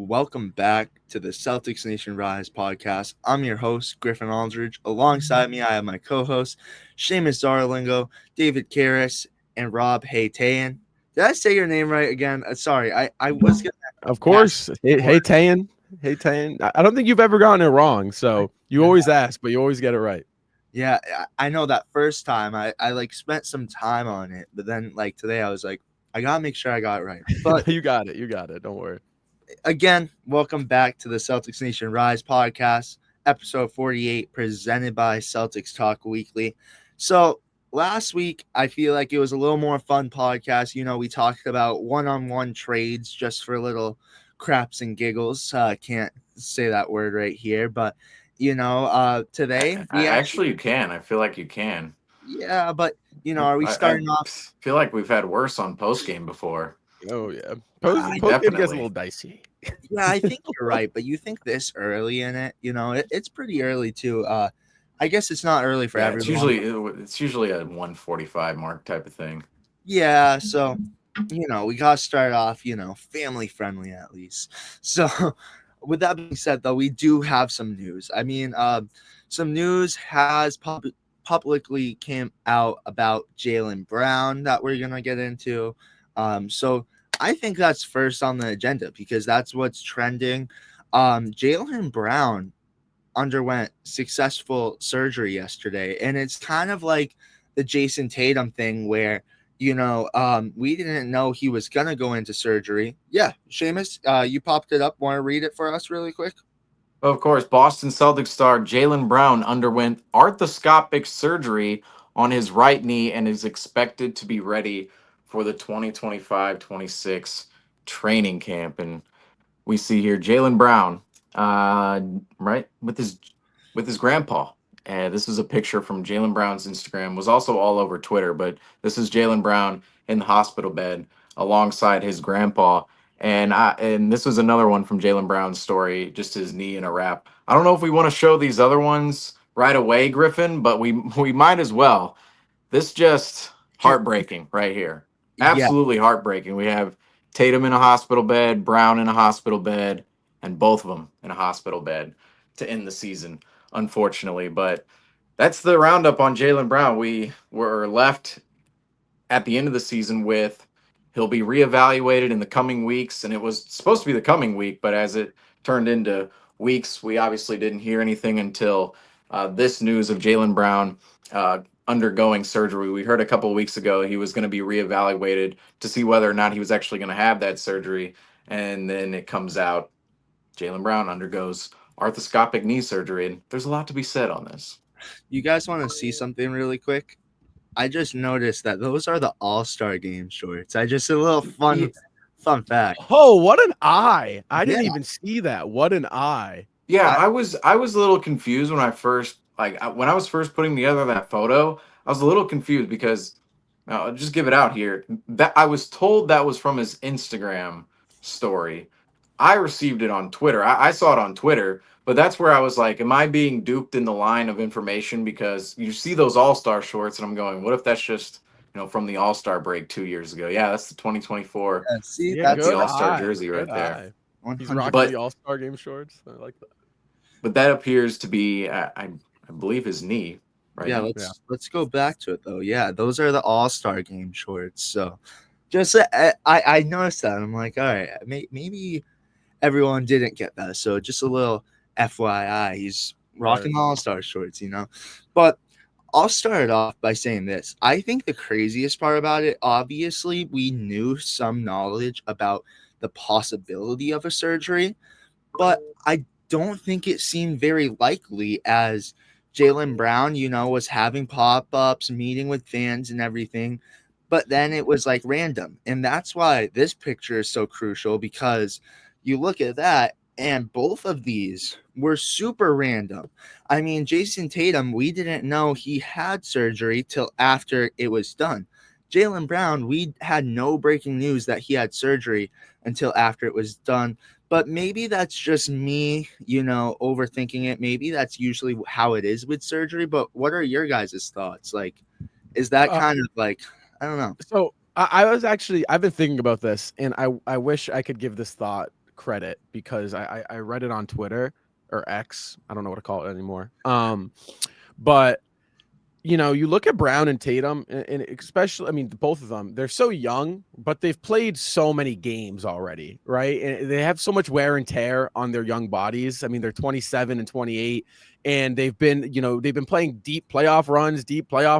welcome back to the Celtics Nation Rise podcast. I'm your host, Griffin Aldrich. Alongside me, I have my co-hosts, Seamus Zarlingo, David Caires, and Rob Haytayan. Did I say your name right again? Sorry, I was going Of to ask course. Hey, before. Tayan. Hey, Tayan. I don't think you've ever gotten it wrong. So you always ask, but you always get it right. Yeah, I know that first time I like spent some time on it, but then like today I was like, I got to make sure I got it right. But You got it. You got it. Don't worry. again, welcome back to the Celtics Nation Rise podcast, episode 48, presented by Celtics Talk Weekly. So, last week, I feel like it was a little more fun podcast. We talked about one on one trades just for little craps and giggles. Can't say that word right here, but today we actually, Actually, you can. I feel like you can. yeah, but are we I starting off? feel like we've had worse on post game before. Oh, yeah. I Post game gets a little Definitely. dicey. Yeah, I think you're right, but you think this early in it, it's pretty early too. I guess it's not early for Yeah, it's everyone. usually it's usually a 145 mark type of thing. Yeah, so we gotta start off, family friendly at least. So, with that being said, though, we do have some news. I mean, some news has publicly came out about Jaylen Brown that we're gonna get into. So I think that's first on the agenda because that's what's trending. Jaylen Brown underwent successful surgery yesterday, and it's kind of like the Jason Tatum thing where we didn't know he was gonna go into surgery. Yeah, Seamus, you popped it up. Want to read it for us really quick? Of course, Boston Celtics star Jaylen Brown underwent arthroscopic surgery on his right knee and is expected to be ready for the 2025-26 training camp. And we see here Jaylen Brown, right with his grandpa. And this is a picture from Jaylen Brown's Instagram. Was also all over Twitter, but this is Jaylen Brown in the hospital bed alongside his grandpa. And this was another one from Jaylen Brown's story, just his knee in a wrap. I don't know if we want to show these other ones right away, Griffin, but we might as well. This just heartbreaking right here. Yeah, Absolutely heartbreaking. We have Tatum in a hospital bed, Brown in a hospital bed, and both of them in a hospital bed to end the season, unfortunately. But that's the roundup on Jaylen Brown. We were left at the end of the season with he'll be reevaluated in the coming weeks, and it was supposed to be the coming week, but as it turned into weeks, we obviously didn't hear anything until this news of Jaylen Brown undergoing surgery. We heard a couple of weeks ago he was going to be reevaluated to see whether or not he was actually going to have that surgery, and then it comes out Jaylen Brown undergoes arthroscopic knee surgery, and there's a lot to be said on this. you guys want to see something really quick? I just noticed that those are the All-Star Game shorts. I just a little fun fact. Oh, what an eye. I Yeah, didn't even see that. What an eye. Yeah, I, I was a little confused when I first when I was first putting together that photo. I was a little confused because I'll just give it out here. That I was told that was from his Instagram story. I received it on Twitter. I saw it on Twitter, but that's where I was like, "Am I being duped in the line of information?" Because you see those All Star shorts, and I'm going, "What if that's just from the All Star break 2 years ago?" Yeah, that's the 2024. see, Yeah, That's the that's good All Star eye. jersey Good right there. eye. He's 100. rocking the But All-Star game shorts. I like that. that appears to be, I believe, his knee right Yeah, now. Yeah. let's go back to it though. Yeah, those are the All-Star Game shorts. So, just I noticed that. I'm like, all right, maybe everyone didn't get that. So just a little FYI, he's Right. rocking All-Star shorts. But I'll start off by saying this. I think the craziest part about it, obviously, we knew some knowledge about the possibility of a surgery, but I don't think it seemed very likely as Jaylen Brown, was having pop ups, meeting with fans and everything. But then it was like random. And that's why this picture is so crucial because you look at that and both of these were super random. I mean, Jason Tatum, we didn't know he had surgery till after it was done. Jaylen Brown, we had no breaking news that he had surgery until after it was done. But maybe that's just me, overthinking it. Maybe that's usually how it is with surgery. But what are your guys' thoughts? Like, is that Uh, kind of like, I don't know. So I was actually I've been thinking about this, and I wish I could give this thought credit because I read it on Twitter or X. I don't know what to call it anymore. But you look at Brown and Tatum, and especially, I mean, both of them, they're so young, but they've played so many games already, right? And they have so much wear and tear on their young bodies. I mean, they're 27 and 28, and they've been playing deep playoff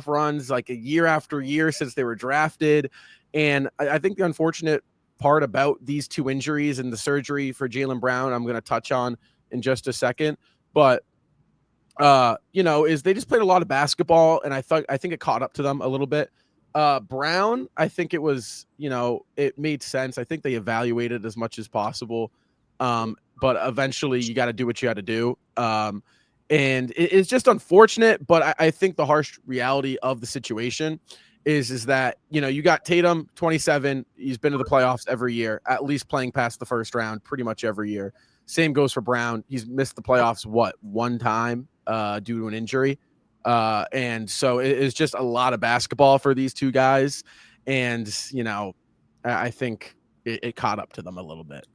runs, like a year after year since they were drafted. And I think the unfortunate part about these two injuries and the surgery for Jaylen Brown, I'm going to touch on in just a second, but is they just played a lot of basketball, and I think it caught up to them a little bit. Brown, I think it was, it made sense. I think they evaluated as much as possible. But eventually you got to do what you got to do. And it's just unfortunate, but I think the harsh reality of the situation is that, you got Tatum, 27. He's been to the playoffs every year, at least playing past the first round pretty much every year. Same goes for Brown. He's missed the playoffs, one time due to an injury. And so it's just a lot of basketball for these two guys. And, I think it caught up to them a little bit.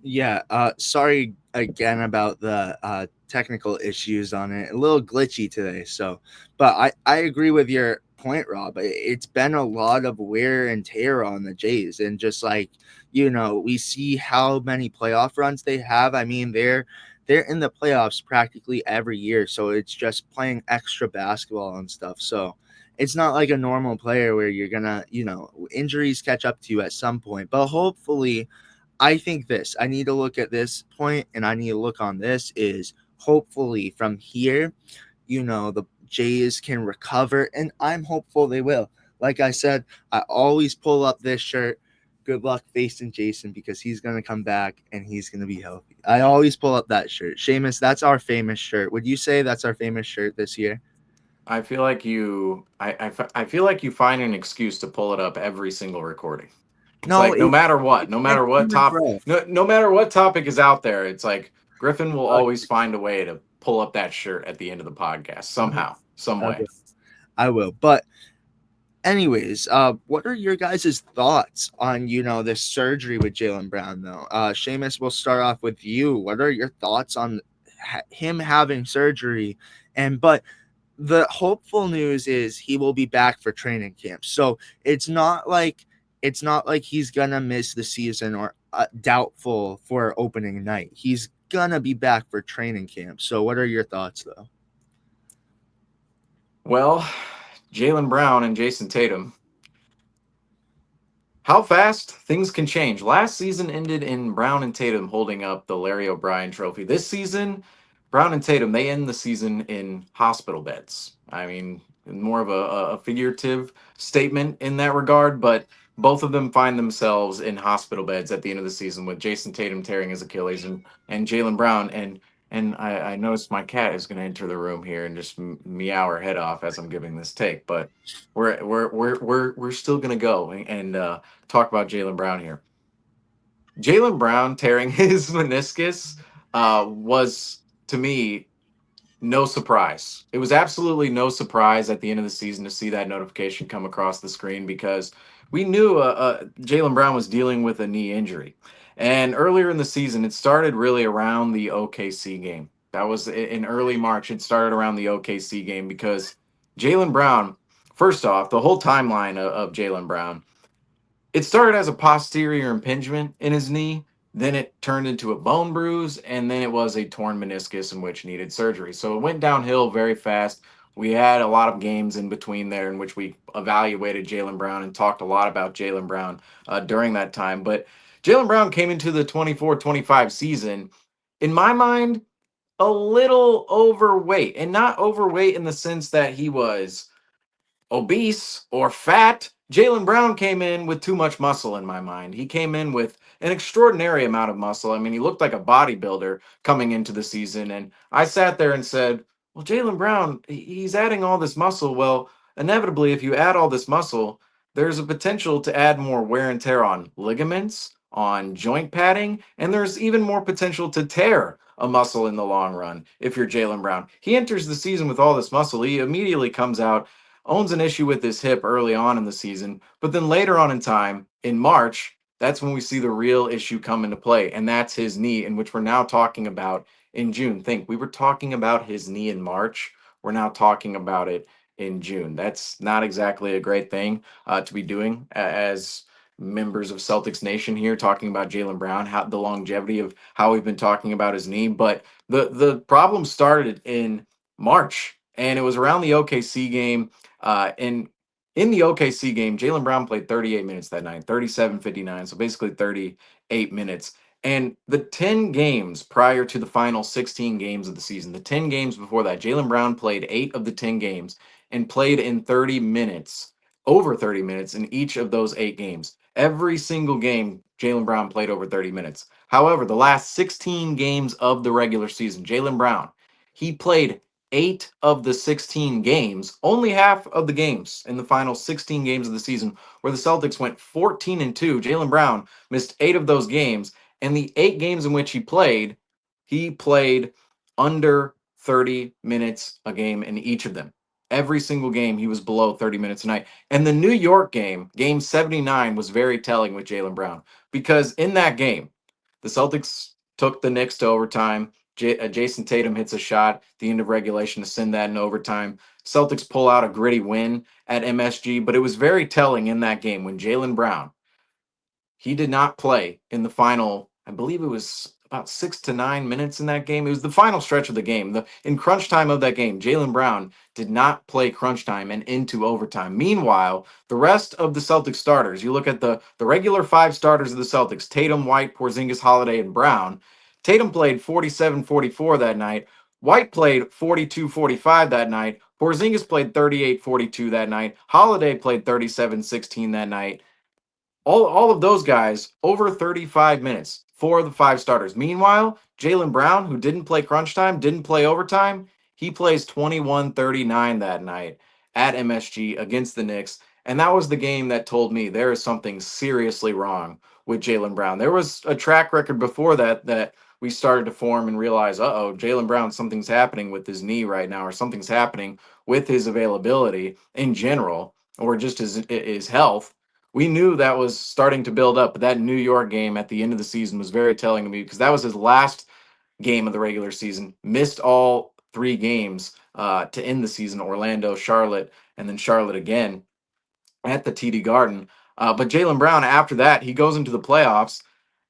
Yeah. Sorry again about the technical issues on it. A little glitchy today. So, but I agree with your point, Rob. It's been a lot of wear and tear on the Jays, and just like, we see how many playoff runs they have. I mean, they're in the playoffs practically every year, so it's just playing extra basketball and stuff. So it's not like a normal player where you're gonna, injuries catch up to you at some point. But hopefully, I think I need to look at this point, and I need to look on this is hopefully from here, the Jays can recover, and I'm hopeful they will. Like I said, I always pull up this shirt. Good luck facing Jason, because he's going to come back and he's going to be healthy. I always pull up that shirt. Seamus, that's our famous shirt. Would you say that's our famous shirt this year? I feel like I feel like you find an excuse to pull it up every single recording. It's No, like no matter what bro. no matter what topic is out there, it's like Griffin will always find a way to pull up that shirt at the end of the podcast somehow, some way. I will. But anyways, what are your guys' thoughts on, this surgery with Jaylen Brown, though? Seamus, we'll start off with you. What are your thoughts on him having surgery? But the hopeful news is he will be back for training camp. So it's not like he's gonna miss the season or doubtful for opening night. He's gonna be back for training camp. So what are your thoughts, though? Well, Jaylen Brown and Jason Tatum. How fast things can change. Last season ended in Brown and Tatum holding up the Larry O'Brien trophy. This season, Brown and Tatum, they end the season in hospital beds. I mean, more of a figurative statement in that regard, but both of them find themselves in hospital beds at the end of the season, with Jason Tatum tearing his Achilles and Jaylen Brown. And I noticed my cat is going to enter the room here and just meow her head off as I'm giving this take, but we're still going to go and talk about Jaylen Brown here. Jaylen Brown tearing his meniscus was, to me, no surprise. It was absolutely no surprise at the end of the season to see that notification come across the screen, because we knew Jaylen Brown was dealing with a knee injury. And earlier in the season, it started really around the OKC game. That was in early March. It started around the OKC game because Jaylen Brown, first off, the whole timeline of Jaylen Brown, it started as a posterior impingement in his knee. Then it turned into a bone bruise, and then it was a torn meniscus in which needed surgery. So it went downhill very fast. We had a lot of games in between there in which we evaluated Jaylen Brown and talked a lot about Jaylen Brown during that time. But Jaylen Brown came into the 24-25 season, in my mind, a little overweight. And not overweight in the sense that he was obese or fat. Jaylen Brown came in with too much muscle in my mind. He came in with an extraordinary amount of muscle. I mean, he looked like a bodybuilder coming into the season. And I sat there and said, well, Jaylen Brown, he's adding all this muscle. Well, inevitably, if you add all this muscle, there's a potential to add more wear and tear on ligaments, on joint padding, and there's even more potential to tear a muscle in the long run if you're Jaylen Brown. He enters the season with all this muscle. He immediately comes out, owns an issue with his hip early on in the season, but then later on in time, in March, that's when we see the real issue come into play, and that's his knee, in which we're now talking about in June. Think, we were talking about his knee in March. We're now talking about it in June. That's not exactly a great thing to be doing as members of Celtics Nation here, talking about Jaylen Brown, how the longevity of how we've been talking about his knee. But the problem started in March, and it was around the OKC game. And in the OKC game, Jaylen Brown played 38 minutes that night, 37:59, so basically 38 minutes. And the 10 games prior to the final 16 games of the season, the 10 games before that, Jaylen Brown played 8 of the 10 games and played in 30 minutes, over 30 minutes in each of those 8 games. Every single game, Jaylen Brown played over 30 minutes. However, the last 16 games of the regular season, Jaylen Brown, he played 8 of the 16 games, only half of the games in the final 16 games of the season, where the Celtics went 14-2. Jaylen Brown missed 8 of those games, and the 8 games in which he played under 30 minutes a game in each of them. Every single game, he was below 30 minutes a night. And the New York game, game 79, was very telling with Jaylen Brown because in that game, the Celtics took the Knicks to overtime. Jason Tatum hits a shot at the end of regulation to send that in overtime. Celtics pull out a gritty win at MSG, but it was very telling in that game when Jaylen Brown, he did not play in the final, I believe it was about 6 to 9 minutes in that game. It was the final stretch of the game. In crunch time of that game, Jaylen Brown did not play crunch time and into overtime. Meanwhile, the rest of the Celtics starters, you look at the regular 5 starters of the Celtics, Tatum, White, Porzingis, Holiday, and Brown. Tatum played 47-44 that night. White played 42-45 that night. Porzingis played 38-42 that night. Holiday played 37-16 that night. All of those guys over 35 minutes for the 5 starters. Meanwhile, Jaylen Brown, who didn't play crunch time, didn't play overtime, he plays 21-39 that night at MSG against the Knicks. And that was the game that told me there is something seriously wrong with Jaylen Brown. There was a track record before that we started to form and realize, Jaylen Brown, something's happening with his knee right now, or something's happening with his availability in general, or just his health. We knew that was starting to build up, but that New York game at the end of the season was very telling to me because that was his last game of the regular season. Missed all 3 games to end the season: Orlando, Charlotte, and then Charlotte again at the TD Garden. But Jaylen Brown, after that, he goes into the playoffs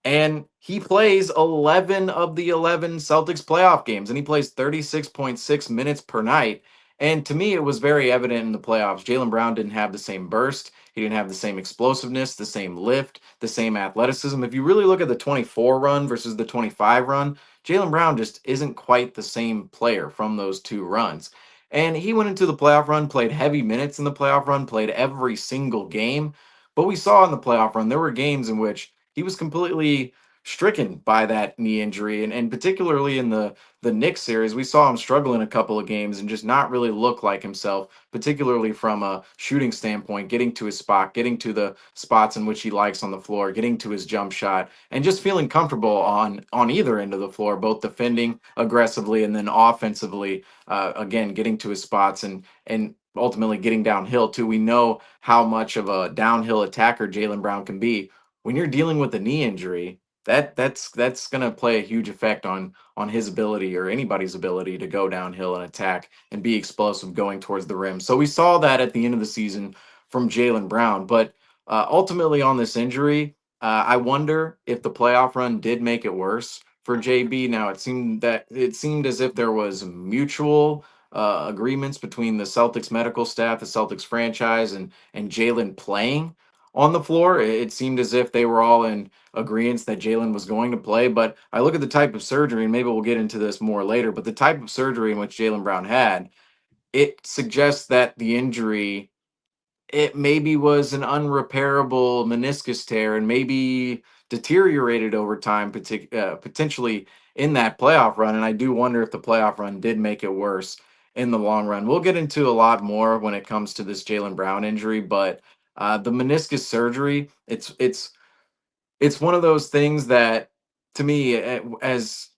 and he plays 11 of the 11 Celtics playoff games, and he plays 36.6 minutes per night. And to me, it was very evident in the playoffs. Jaylen Brown didn't have the same burst. He didn't have the same explosiveness, the same lift, the same athleticism. If you really look at the 24 run versus the 25 run, Jaylen Brown just isn't quite the same player from those 2 runs. And he went into the playoff run, played heavy minutes in the playoff run, played every single game. But we saw in the playoff run, there were games in which he was completely stricken by that knee injury. And particularly in the Knicks series, we saw him struggle in a couple of games and just not really look like himself, particularly from a shooting standpoint, getting to his spot, getting to the spots in which he likes on the floor, getting to his jump shot, and just feeling comfortable on either end of the floor, both defending aggressively and then offensively, again, getting to his spots and ultimately getting downhill too. We know how much of a downhill attacker Jaylen Brown can be. When you're dealing with a knee injury, that's going to play a huge effect on his ability, or anybody's ability, to go downhill and attack and be explosive going towards the rim. So we saw that at the end of the season from Jaylen Brown. But ultimately on this injury, I wonder if the playoff run did make it worse for JB. Now it seemed as if there was mutual agreements between the Celtics medical staff, the Celtics franchise, and Jaylen playing on the floor. It seemed as if they were all in agreement that Jaylen was going to play. But I look at the type of surgery, and maybe we'll get into this more later, but the type of surgery in which Jaylen Brown had, it suggests that the injury, it maybe was an unrepairable meniscus tear and maybe deteriorated over time, potentially in that playoff run. And I do wonder if the playoff run did make it worse in the long run. We'll get into a lot more when it comes to this Jaylen Brown injury, but the meniscus surgery, it's one of those things that, to me, as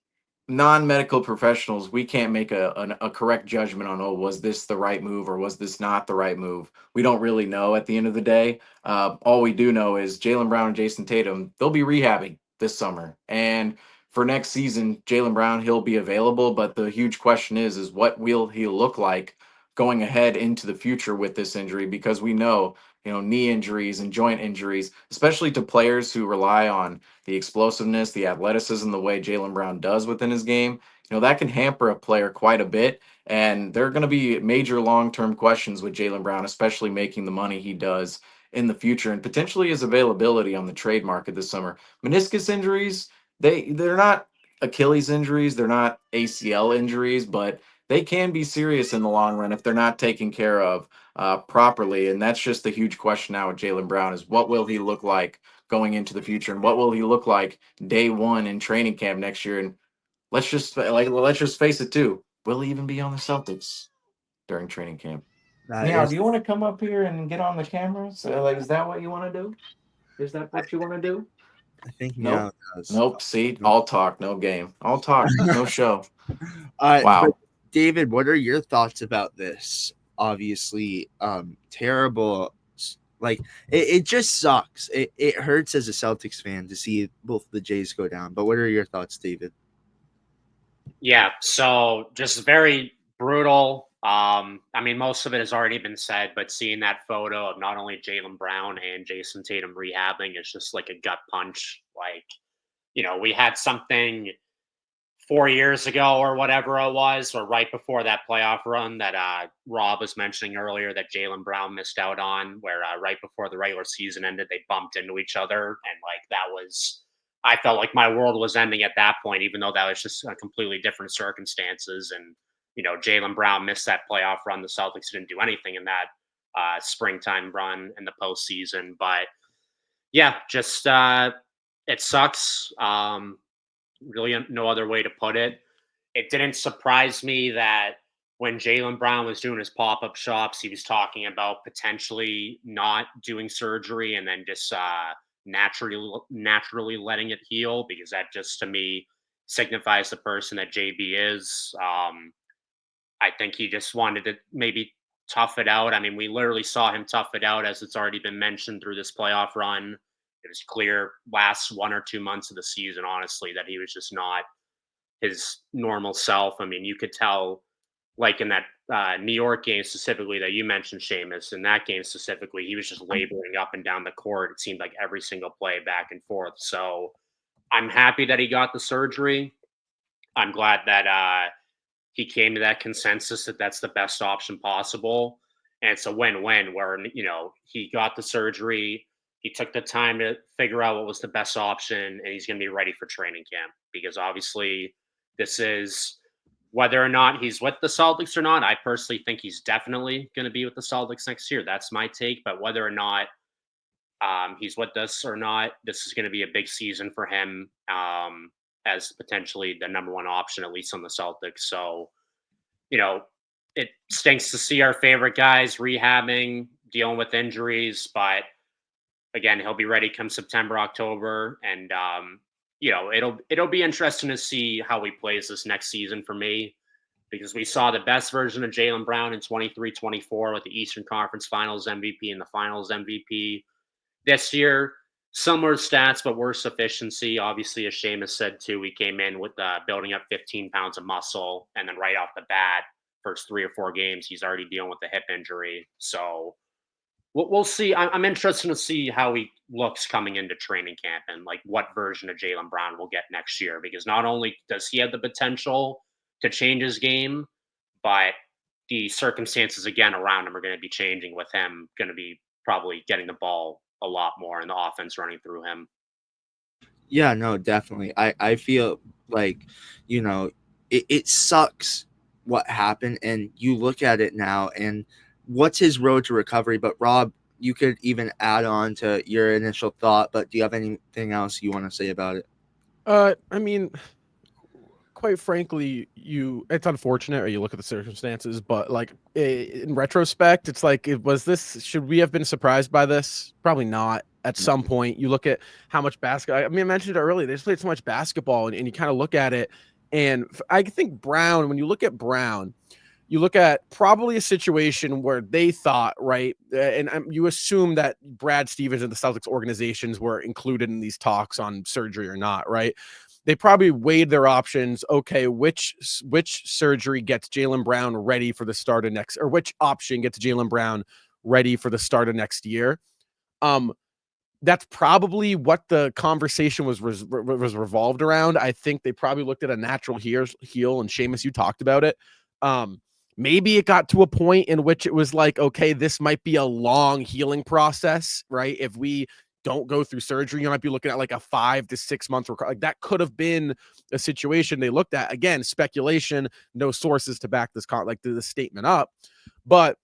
non-medical professionals, we can't make a correct judgment on, oh, was this the right move or was this not the right move? We don't really know at the end of the day. All we do know is Jaylen Brown and Jason Tatum, they'll be rehabbing this summer. And for next season, Jaylen Brown, he'll be available. But the huge question is what will he look like going ahead into the future with this injury? Because we know, knee injuries and joint injuries, especially to players who rely on the explosiveness, the athleticism, the way Jaylen Brown does within his game, that can hamper a player quite a bit. And there are going to be major long-term questions with Jaylen Brown, especially making the money he does in the future and potentially his availability on the trade market this summer. Meniscus injuries, they're not Achilles injuries, they're not ACL injuries, but they can be serious in the long run if they're not taken care of properly. And that's just the huge question now with Jaylen Brown is what will he look like going into the future, and what will he look like day one in training camp next year? And let's just face it too. Will he even be on the Celtics during training camp? That Meow, is, do you want to come up here and get on the camera? So, is that what you want to do? Is that what you want to do? I think Nope. Meow does. Nope. See, all talk, no game. All talk, no show. But Wow. David, what are your thoughts about this? Obviously, terrible. Like it just sucks. It hurts as a Celtics fan to see both the Jays go down. But what are your thoughts, David? Yeah, so just very brutal. I mean, most of it has already been said, but seeing that photo of not only Jaylen Brown and Jason Tatum rehabbing is just like a gut punch. Like, we had something 4 years ago or whatever it was, or right before that playoff run that Rob was mentioning earlier that Jaylen Brown missed out on, where right before the regular season ended, they bumped into each other. And like that was, I felt like my world was ending at that point, even though that was just completely different circumstances. And, Jaylen Brown missed that playoff run. The Celtics didn't do anything in that springtime run in the postseason. But yeah, just it sucks. Really no other way to put it. It didn't surprise me that when Jaylen Brown was doing his pop-up shops, he was talking about potentially not doing surgery and then just naturally letting it heal, because that just to me signifies the person that JB is. I think he just wanted to maybe tough it out. I mean, we literally saw him tough it out, as it's already been mentioned, through this playoff run. It was clear last 1 or 2 months of the season, honestly, that he was just not his normal self. I mean, you could tell, like in that New York game specifically that you mentioned, Seamus, in that game specifically, he was just laboring up and down the court. It seemed like every single play back and forth. So I'm happy that he got the surgery. I'm glad that he came to that consensus that that's the best option possible. And it's a win-win where, he got the surgery. He took the time to figure out what was the best option, and he's going to be ready for training camp, because obviously this is, whether or not he's with the Celtics or not, I personally think he's definitely going to be with the Celtics next year. That's my take. But whether or not he's with us or not, this is going to be a big season for him, as potentially the number one option, at least on the Celtics. So, it stinks to see our favorite guys rehabbing, dealing with injuries, but again, he'll be ready come September, October, and it'll be interesting to see how he plays this next season for me, because we saw the best version of Jaylen Brown in 23-24 with the Eastern Conference Finals MVP and the Finals MVP. This year, similar stats, but worse efficiency. Obviously, as Seamus said too, we came in with building up 15 pounds of muscle, and then right off the bat, first 3 or 4 games, he's already dealing with a hip injury. So we'll see. I'm interested to see how he looks coming into training camp and like what version of Jaylen Brown we'll get next year, because not only does he have the potential to change his game, but the circumstances again around him are going to be changing, with him going to be probably getting the ball a lot more and the offense running through him. Yeah, no, definitely. I feel like, it sucks what happened, and you look at it now, and what's his road to recovery? But Rob, you could even add on to your initial thought, but do you have anything else you want to say about it? I mean, quite frankly, it's unfortunate, or you look at the circumstances, but like in retrospect, it's like, should we have been surprised by this? Probably not. At some point, you look at how much basketball, I mean, I mentioned it earlier, they just played so much basketball, and you kind of look at it, And I think Brown, when you look at Brown, you look at probably a situation where they thought, right, and you assume that Brad Stevens and the Celtics organizations were included in these talks on surgery or not, right? They probably weighed their options. Okay, which surgery gets Jaylen Brown ready for the start of next, or which option gets Jaylen Brown ready for the start of next year? That's probably what the conversation was revolved around. I think they probably looked at a natural heel, and Seamus, you talked about it. Maybe it got to a point in which it was like, okay, this might be a long healing process, right? If we don't go through surgery, you might be looking at like a 5 to 6 month recovery. Like that could have been a situation they looked at. Again, speculation, no sources to back this the statement up, but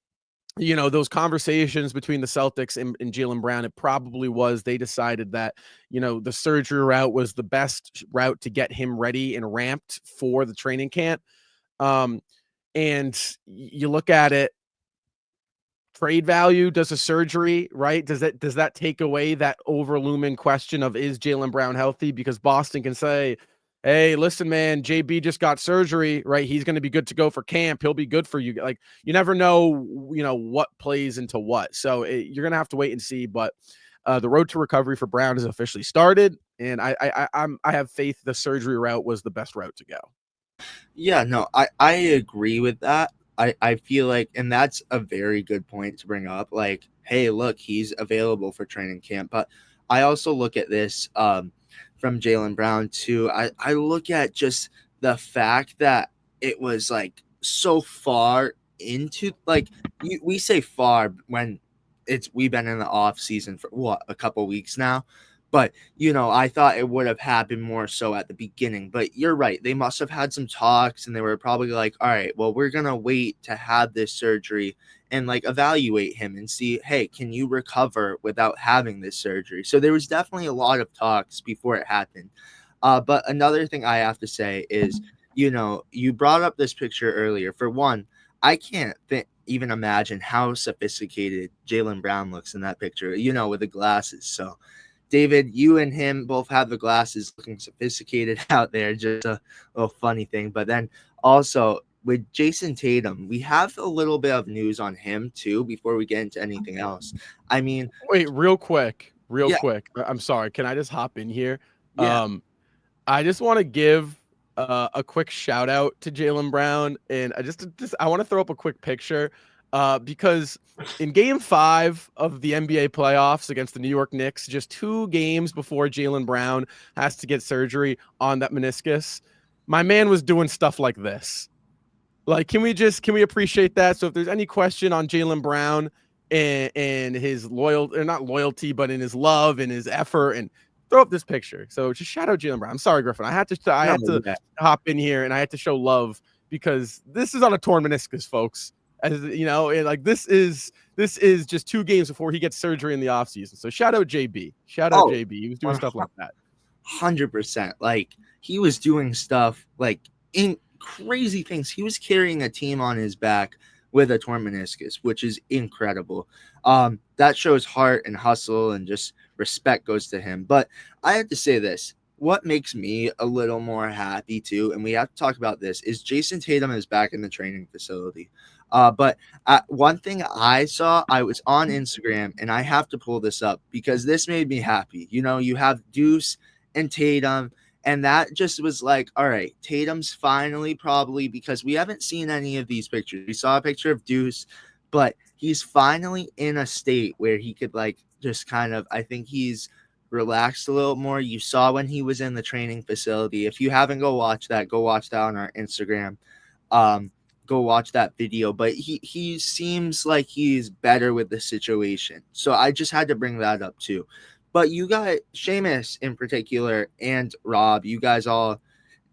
those conversations between the Celtics and Jaylen Brown, it probably was, they decided that, the surgery route was the best route to get him ready and ramped for the training camp. And you look at it, trade value, does a surgery, right? Does that take away that overlooming question of, is Jaylen Brown healthy? Because Boston can say, hey, listen, man, JB just got surgery, right? He's going to be good to go for camp. He'll be good for you. Like, you never know, what plays into what. So you're going to have to wait and see. But the road to recovery for Brown has officially started. And I have faith the surgery route was the best route to go. Yeah, no, I agree with that. I feel like, and that's a very good point to bring up. Like, hey, look, he's available for training camp. But I also look at this from Jaylen Brown too. I look at just the fact that it was like so far into, like, we say far when we've been in the off season for what, a couple weeks now. But, I thought it would have happened more so at the beginning. But you're right. They must have had some talks, and they were probably like, all right, well, we're going to wait to have this surgery and, like, evaluate him and see, hey, can you recover without having this surgery? So there was definitely a lot of talks before it happened. But another thing I have to say is, you brought up this picture earlier. For one, I can't even imagine how sophisticated Jaylen Brown looks in that picture, with the glasses. So, David, you and him both have the glasses, looking sophisticated out there. Just a little funny thing. But then also with Jason Tatum, we have a little bit of news on him too before we get into anything else. I mean, wait, real quick. Yeah. I'm sorry. Can I just hop in here? Yeah. I just want to give a quick shout out to Jaylen Brown, and I want to throw up a quick picture. Because in Game 5 of the NBA playoffs against the New York Knicks, just 2 games before Jaylen Brown has to get surgery on that meniscus, my man was doing stuff like this. Like, can we appreciate that? So if there's any question on Jaylen Brown and his not loyalty, but in his love and his effort, and throw up this picture. So just shout out Jaylen Brown. I'm sorry, Griffin. I had to hop in here and I had to show love because this is on a torn meniscus, folks. As like this is just 2 games before he gets surgery in the offseason. So shout out JB. He was doing stuff like that. 100%. Like, he was doing stuff like in crazy things. He was carrying a team on his back with a torn meniscus, which is incredible. That shows heart and hustle, and just respect goes to him. But I have to say this. What makes me a little more happy too, and we have to talk about this, is Jason Tatum is back in the training facility. But one thing I saw, I was on Instagram, and I have to pull this up because this made me happy. You have Deuce and Tatum, and that just was like, all right, Tatum's finally, probably, because we haven't seen any of these pictures. We saw a picture of Deuce, but he's finally in a state where he could, like, just kind of, I think he's relaxed a little more. You saw when he was in the training facility. If you haven't, go watch that on our Instagram. Go watch that video. But he seems like he's better with the situation. So I just had to bring that up too. But you got Seamus in particular, and Rob, you guys all,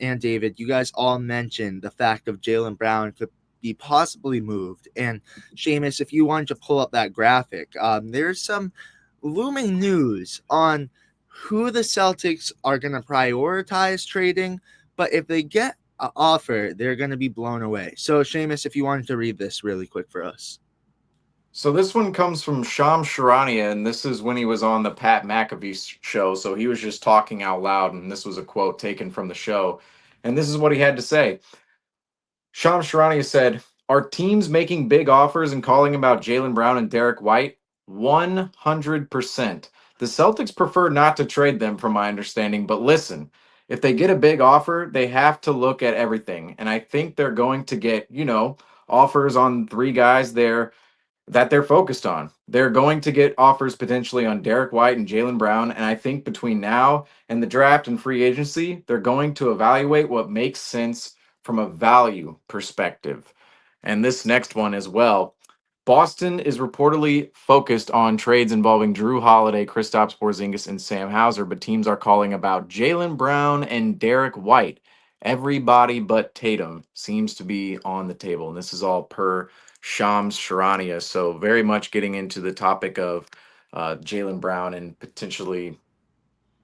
and David, you guys all mentioned the fact of Jaylen Brown could be possibly moved. And Seamus, if you wanted to pull up that graphic, there's some looming news on who the Celtics are going to prioritize trading, but if they get an offer, they're going to be blown away. So, Seamus, if you wanted to read this really quick for us. So this one comes from Shams Charania, and this is when he was on the Pat McAfee show. So he was just talking out loud, and this was a quote taken from the show. And this is what he had to say. Shams Charania said, "Are teams making big offers and calling about Jaylen Brown and Derek White? 100%. The Celtics prefer not to trade them, from my understanding. But listen, if they get a big offer, they have to look at everything. And I think they're going to get, offers on 3 guys there that they're focused on. They're going to get offers potentially on Derek White and Jaylen Brown. And I think between now and the draft and free agency, they're going to evaluate what makes sense from a value perspective." And this next one as well. Boston is reportedly focused on trades involving Drew Holiday, Kristaps Porzingis, and Sam Hauser, but teams are calling about Jaylen Brown and Derek White. Everybody but Tatum seems to be on the table. And this is all per Shams Charania. So very much getting into the topic of Jaylen Brown and potentially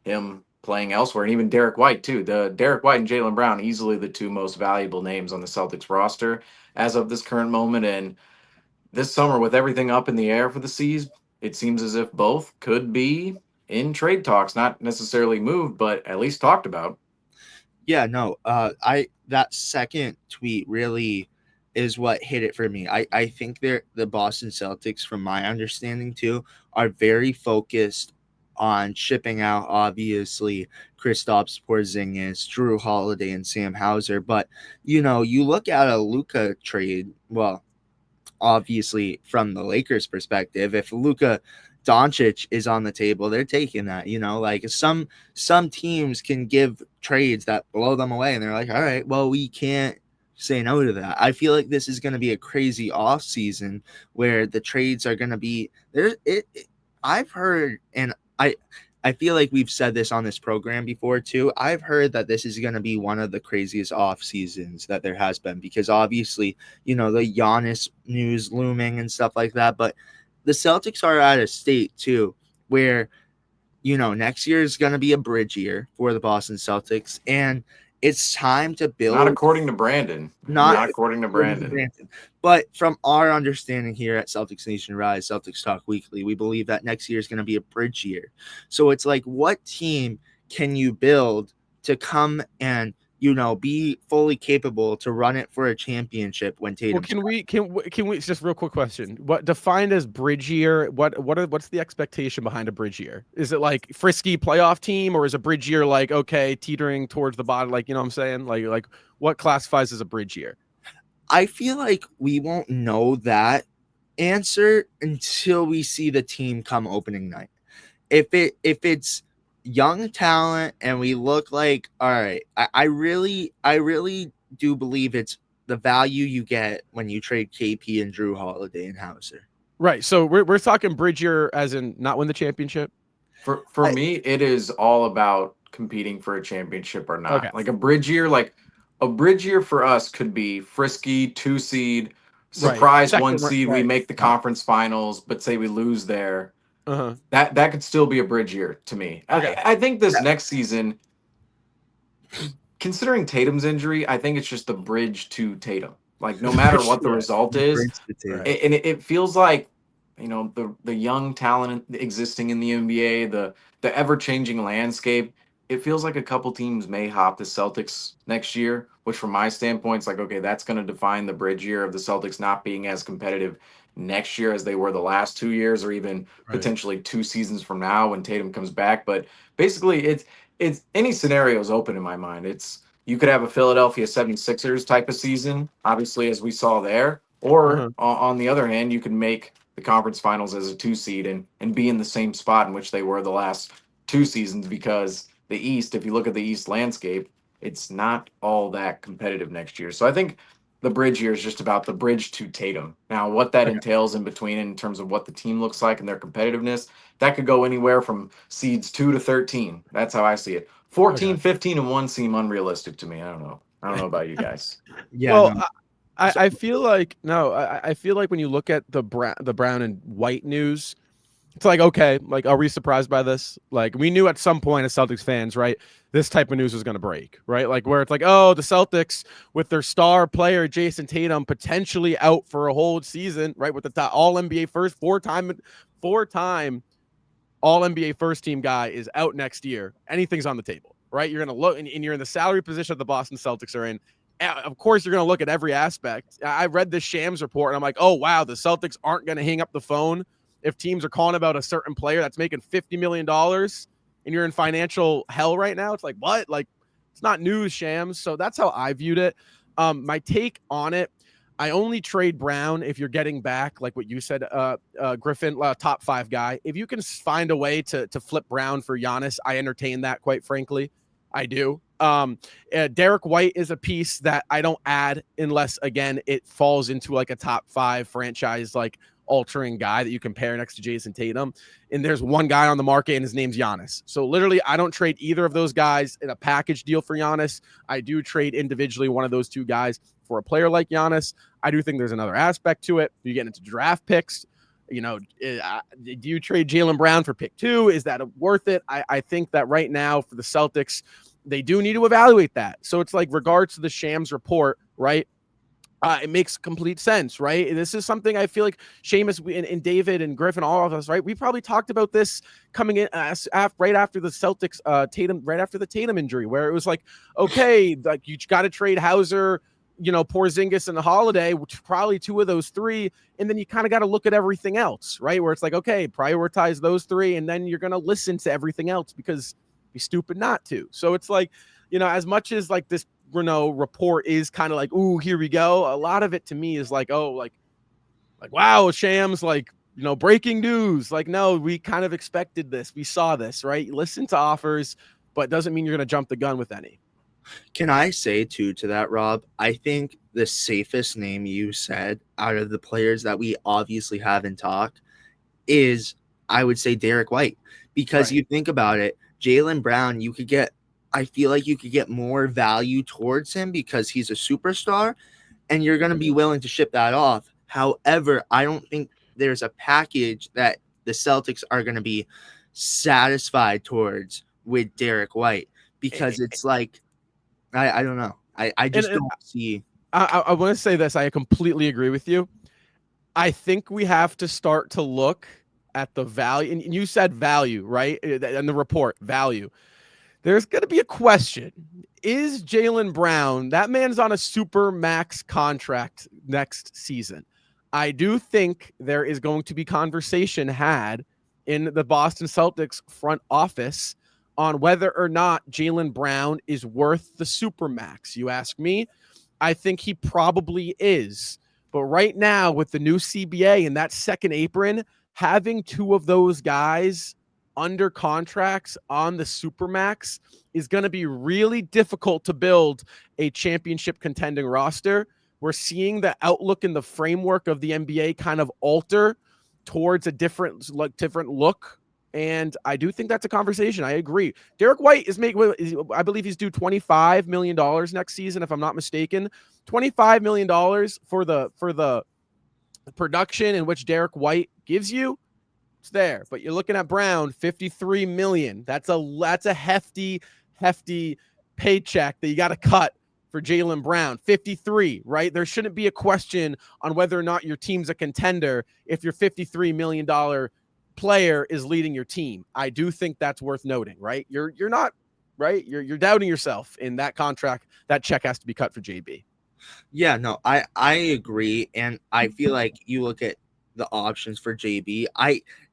him playing elsewhere, and even Derek White too. The Derek White and Jaylen Brown, easily the 2 most valuable names on the Celtics roster as of this current moment. And this summer, with everything up in the air for the C's, it seems as if both could be in trade talks, not necessarily moved, but at least talked about. Yeah, no, that second tweet really is what hit it for me. I think the Boston Celtics, from my understanding too, are very focused on shipping out, obviously, Kristaps Porzingis, Drew Holiday, and Sam Hauser. But you look at a Luka trade. Well, obviously, from the Lakers' perspective, if Luka Doncic is on the table, they're taking that. Like some teams can give trades that blow them away, and they're like, all right, well, we can't say no to that. I feel like this is going to be a crazy off season where the trades are going to be there. I've heard, and I feel like we've said this on this program before too. I've heard that this is going to be one of the craziest off seasons that there has been, because obviously, the Giannis news looming and stuff like that. But the Celtics are at a state too where, next year is going to be a bridge year for the Boston Celtics, and it's time to build. Not according to Brandon. Not according to Brandon. But from our understanding here at Celtics Nation Rise, Celtics Talk Weekly, we believe that next year is going to be a bridge year. So it's like, what team can you build to come and be fully capable to run it for a championship when Tatum? Well, can we just real quick question? What defined as bridge year? What's the expectation behind a bridge year? Is it like frisky playoff team, or is a bridge year like, okay, teetering towards the bottom? Like, what I'm saying? Like what classifies as a bridge year? I feel like we won't know that answer until we see the team come opening night. If it's young talent and we look like, all right, I really do believe it's the value you get when you trade KP and Drew Holiday and Hauser. Right. So we're talking bridge year as in not win the championship. For me, it is all about competing for a championship or not. Okay. Like a bridge year for us could be frisky 2 seed, surprise Right. 1 seed. Right. We make the conference finals, but say we lose there. Uh-huh. That could still be a bridge year to me. Okay. I think this next season, considering Tatum's injury, I think it's just a bridge to Tatum. Like, no matter what the result is, and it feels like, the young talent existing in the NBA, the ever-changing landscape, it feels like a couple teams may hop the Celtics next year, which from my standpoint, it's like, okay, that's going to define the bridge year of the Celtics not being as competitive next year as they were the last 2 years, or even potentially 2 seasons from now when Tatum comes back. But basically, it's any scenario is open in my mind. You could have a Philadelphia 76ers type of season, obviously, as we saw there, or on the other hand, you can make the conference finals as a 2 seed and be in the same spot in which they were the last 2 seasons, because the East, if you look at the East landscape, it's not all that competitive next year. So I think the bridge year is just about the bridge to Tatum. Now, what that entails in between in terms of what the team looks like and their competitiveness, that could go anywhere from seeds 2 to 13. That's how I see it. 14, 15, and 1 seem unrealistic to me. I don't know about you guys. Yeah. Well, no. I feel like I feel like when you look at the Brown and White news, it's like, okay, like, are we surprised by this? Like, we knew at some point as Celtics fans, right, this type of news was going to break, right? Like, where it's like, oh, the Celtics with their star player Jason Tatum potentially out for a whole season, right, with the All NBA first four-time All NBA first team guy is out next year. Anything's on the table, right? You're going to look, and you're in the salary position that the Boston Celtics are in. Of course, you're going to look at every aspect. I read the Shams report, and I'm like, oh, wow, the Celtics aren't going to hang up the phone if teams are calling about a certain player that's making $50 million and you're in financial hell right now. It's like, what? Like, it's not news, Shams. So that's how I viewed it. My take on it, I only trade Brown if you're getting back, like what you said, Griffin, top 5 guy. If you can find a way to flip Brown for Giannis, I entertain that, quite frankly. I do. Derek White is a piece that I don't add unless, again, it falls into like a top 5 franchise, like altering guy that you compare next to Jason Tatum. And there's one guy on the market and his name's Giannis. So literally, I don't trade either of those guys in a package deal for Giannis. I do trade individually one of those 2 guys for a player like Giannis. I do think there's another aspect to it. You get into draft picks. You know, do you trade Jaylen Brown for pick 2? Is that worth it? I think that right now for the Celtics, they do need to evaluate that. So it's like, regards to the Shams report, right? It makes complete sense, right? This is something I feel like Seamus and David and Griffin, all of us, right? We probably talked about this coming in right after the Celtics, right after the Tatum injury, where it was like, okay, like you got to trade Hauser, you know, Porzingis and the Holiday, which probably 2 of those 3. And then you kind of got to look at everything else, right? Where it's like, okay, prioritize those 3. And then you're going to listen to everything else because it'd be stupid not to. So it's like, you know, as much as like this Renault report is kind of like, ooh, here we go. A lot of it to me is like, oh, like, wow, Shams, like, you know, breaking news. Like, no, we kind of expected this. We saw this, right? Listen to offers, but doesn't mean you're going to jump the gun with any. Can I say too to that, Rob? I think the safest name you said out of the players that we obviously have in talk is, I would say, Derek White, because you think about it, Jaylen Brown, I feel like you could get more value towards him because he's a superstar and you're going to be willing to ship that off. However, I don't think there's a package that the Celtics are going to be satisfied towards with Derek White, because it's like, I don't know. I just don't see. I want to say this. I completely agree with you. I think we have to start to look at the value. And you said value, right? And the report, value. There's going to be a question. Is Jaylen Brown, that man's on a super max contract next season. I do think there is going to be conversation had in the Boston Celtics front office on whether or not Jaylen Brown is worth the super max. You ask me, I think he probably is. But right now with the new CBA and that second apron, having 2 of those guys under contracts on the supermax is going to be really difficult to build a championship contending roster. We're seeing the outlook and the framework of the NBA kind of alter towards a different look. And I do think that's a conversation. I agree. Derek White is I believe he's due $25 million next season, if I'm not mistaken. $25 million for the production in which Derek White gives you. It's there, but you're looking at Brown, $53 million. That's a hefty paycheck that you got to cut for Jaylen Brown. 53, right? There shouldn't be a question on whether or not your team's a contender if your $53 million player is leading your team. I do think that's worth noting, right? You're not, right? You're doubting yourself in that contract. That check has to be cut for JB. Yeah, no, I agree, and I feel like you look at the options for JB.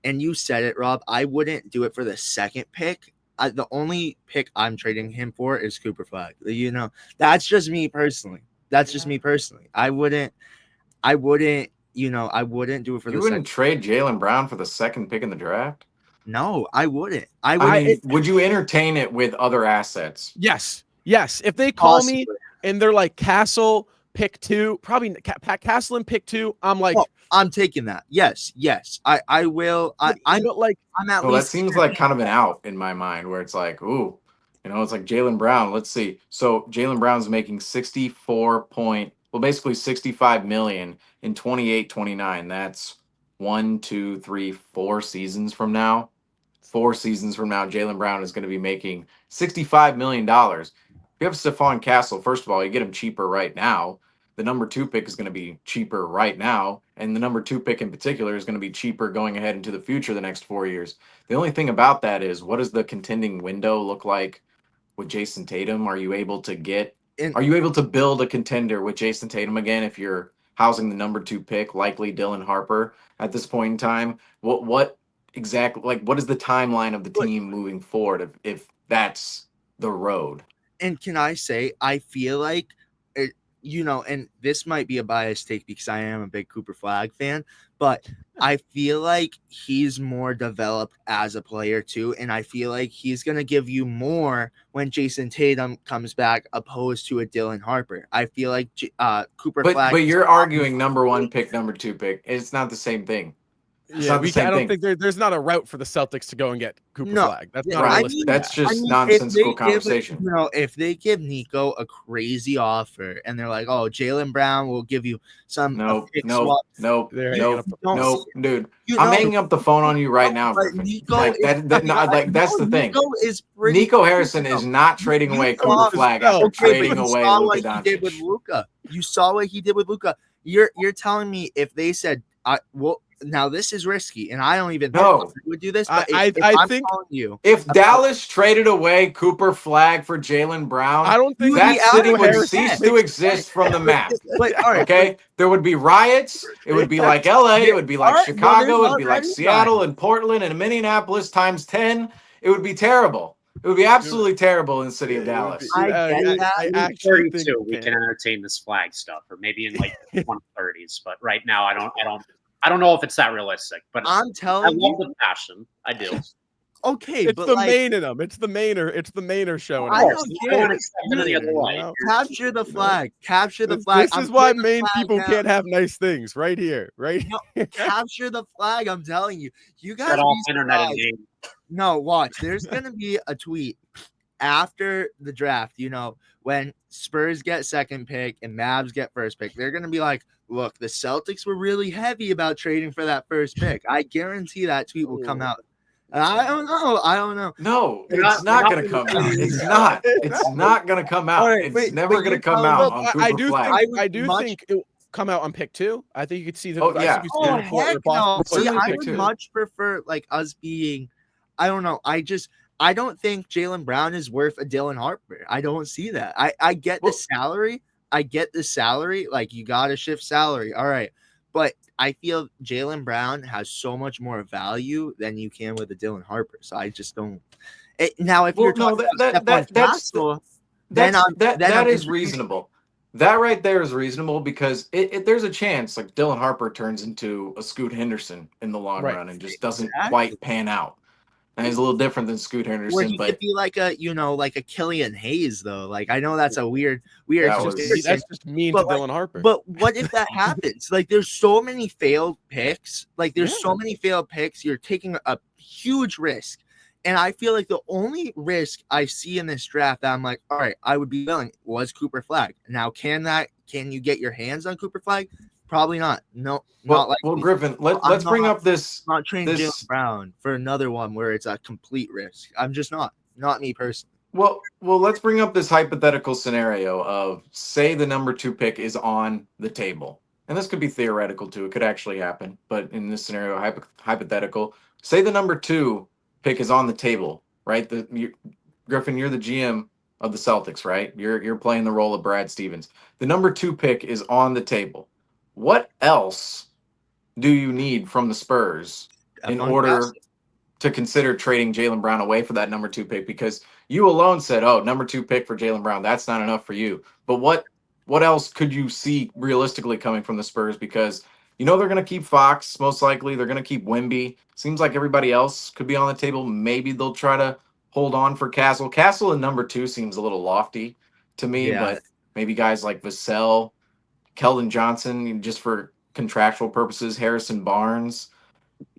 And you said it, Rob. I wouldn't do it for the second pick. The only pick I'm trading him for is Cooper Flag. You know, that's just me personally. I wouldn't. You know, I wouldn't do it for You wouldn't trade Jaylen Brown for the second pick in the draft? No, I wouldn't. Would you entertain it with other assets? Yes. If they call me and they're like Castle pick 2, probably Pat Castle and pick 2, I'm like, I'm taking that. Yes, I will. I'm at least. That seems like kind of an out in my mind, where it's like, ooh, you know, it's like Jaylen Brown. Let's see. So Jaylen Brown's making basically $65 million in 28-29. That's 1, 2, 3, 4 seasons from now. 4 seasons from now, Jaylen Brown is going to be making $65 million. If you have Stephon Castle, first of all, you get him cheaper right now. The number 2 pick is going to be cheaper right now. And the number 2 pick in particular is going to be cheaper going ahead into the future the next 4 years. The only thing about that is, what does the contending window look like with Jason Tatum? Are you able to And build a contender with Jason Tatum again if you're housing the number 2 pick, likely Dylan Harper at this point in time? What exactly, like, what is the timeline of the but team moving forward if that's the road? And can I say, I feel like, it, and this might be a biased take because I am a big Cooper Flag fan, but I feel like he's more developed as a player too. And I feel like he's going to give you more when Jason Tatum comes back opposed to a Dylan Harper. I feel like Cooper But Flag is you're arguing number 1 obviously. pick, number 2 pick. It's not the same thing. It's Yeah, not the I same don't thing. think there's not a route for the Celtics to go and get Cooper No, Flag. That's yeah, not a I Right. realistic mean, That's path. just if nonsensical they give, conversation. if they give Nico a crazy offer and they're like, "Oh, Jaylen Brown will give you some a Nope, pick nope, swap," nope, They're hanging nope, up the don't phone. nope, dude. you I'm know, hanging up the phone on you right now, but Griffin. Nico Like is that no, like that's the thing. Nico is pretty Nico good, Harrison is though. not trading You away saw, Cooper Flag after okay, but trading you away saw Luka what he did with Doncic. Luka. You saw what he did with Luka. You're telling me if they said, well, now this is risky, and I don't even think No. they would do this, I but if I I'm think telling you, If about, Dallas traded away Cooper Flag for Jaylen Brown, I don't you think would be that out city of Nico would your Harrison cease head. to makes exist from the map. But all right, Okay? There would be riots. It would be like LA. It would be all like right, well, there's Chicago. It would be like already Seattle and Portland and Minneapolis times 10. It would be terrible. It would be absolutely terrible in the city of It would be. Dallas. I get that. I In actually think 32, we it can can. entertain this flag stuff, or maybe in like 130s. But right now, I don't know if it's that realistic. But I'm I telling love you, the passion. I do. okay, It's but the like, main in them. It's the mainer. It's the mainer showing. I in Course, don't I don't care. accept it any other way. Capture the flag. Capture the flag. This I'm is why putting the Maine flag people down. can't have nice things. Right here. Right. No, capture the flag. I'm telling you. You guys Shut off be internet and surprised. game. No, watch. There's gonna be a tweet after the draft. When Spurs get second pick and Mavs get first pick, they're gonna be like, "Look, the Celtics were really heavy about trading for that first pick." I guarantee that tweet will come out. And I don't know. I don't know. No, We're it's not going to gonna come see out. you. It's not. It's not going to come All out. right, It's but never going you're to come telling out me on I Cooper do Flag. think. would I do much. think it will come out on pick 2. I think you could see the. Oh, I yeah. think Oh the report heck or possible no! See, Certainly I pick would 2. much prefer like us being. I don't know. I don't think Jaylen Brown is worth a Dylan Harper. I don't see that. I get the Well, salary. I get the salary. Like you got to shift salary. All right, but I feel Jaylen Brown has so much more value than you can with a Dylan Harper. So I just don't. Now, if you're well, no, talking about Stephon Castle, then that I'm is entertaining. reasonable. That right there is reasonable because there's a chance like Dylan Harper turns into a Scoot Henderson in the long Right. run and just doesn't Exactly. quite pan out. And he's a little different than Scoot Or Henderson, he but could be like a Killian Hayes though. Like I know that's a weird That That's was- just mean But to like, Dylan Harper. But what if that happens? Like, there's so many failed picks. Like, there's Yeah. so many failed picks. You're taking a huge risk. And I feel like the only risk I see in this draft that I'm like, all right, I would be willing was Cooper Flag. Now, can you get your hands on Cooper Flag? Probably not. No, not like. well, Griffin. Let's bring up this. Not trading this Jaylen Brown for another one where it's a complete risk. I'm just not me personally. Well, let's bring up this hypothetical scenario of say the number 2 pick is on the table. And this could be theoretical too. It could actually happen. But in this scenario, hypothetical, say the number 2 pick is on the table, right? Griffin, you're the GM of the Celtics, right? You're playing the role of Brad Stevens. The number 2 pick is on the table. What else do you need from the Spurs in order to consider trading Jaylen Brown away for that number 2 pick? Because you alone said, "Oh, number 2 pick for Jaylen Brown. That's not enough for you." But what else could you see realistically coming from the Spurs? Because they're going to keep Fox most likely. They're going to keep Wemby. Seems like everybody else could be on the table. Maybe they'll try to hold on for Castle. Castle in number 2 seems a little lofty to me, Yeah. but maybe guys like Vassell, Keldon Johnson, just for contractual purposes, Harrison Barnes.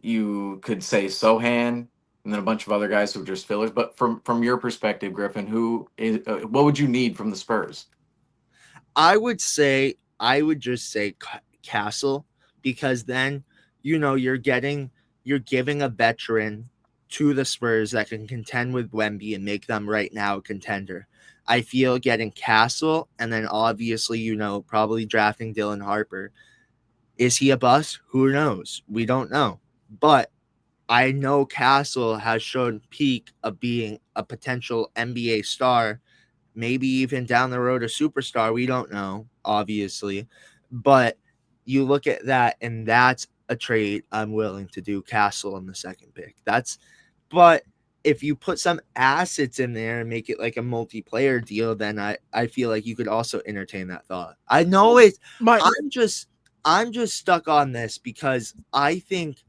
You could say Sohan, and then a bunch of other guys who are just fillers. But from your perspective, Griffin, what would you need from the Spurs? I would just say Castle, because then you're giving a veteran to the Spurs that can contend with Wemby and make them right now a contender. I feel getting Castle and then obviously probably drafting Dylan Harper. Is he a bust? Who knows? We don't know. But I know Castle has shown peak of being a potential NBA star, maybe even down the road a superstar. We don't know, obviously, but you look at that, and that's a trade I'm willing to do. Castle in the second pick. But if you put some assets in there and make it like a multiplayer deal, then I feel like you could also entertain that thought. I know it. I'm just stuck on this because I think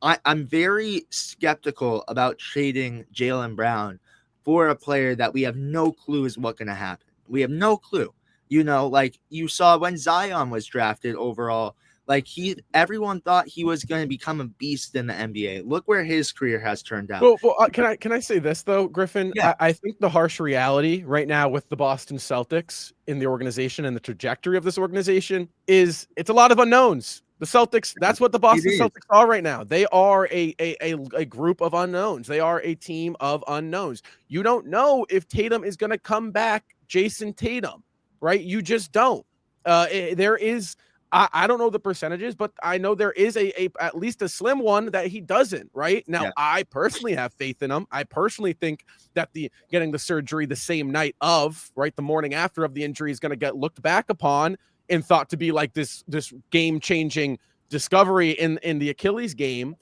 I'm very skeptical about trading Jaylen Brown for a player that we have no clue is what going to happen. We have no clue. Like you saw when Zion was drafted overall, like everyone thought he was going to become a beast in the NBA. Look where his career has turned out. Well, can I say this though, Griffin? Yeah. I think the harsh reality right now with the Boston Celtics in the organization and the trajectory of this organization is it's a lot of unknowns. The Celtics, that's what the Boston Celtics are right now. They are a group of unknowns. They are a team of unknowns. You don't know if Tatum is going to come back, Jason Tatum, right? You just don't. There is. I don't know the percentages, but I know there is a at least a slim one that he doesn't, right? Now, Yeah. I personally have faith in him. I personally think that getting the surgery the same night of, right, the morning after of the injury is going to get looked back upon and thought to be like this game-changing discovery in the Achilles game.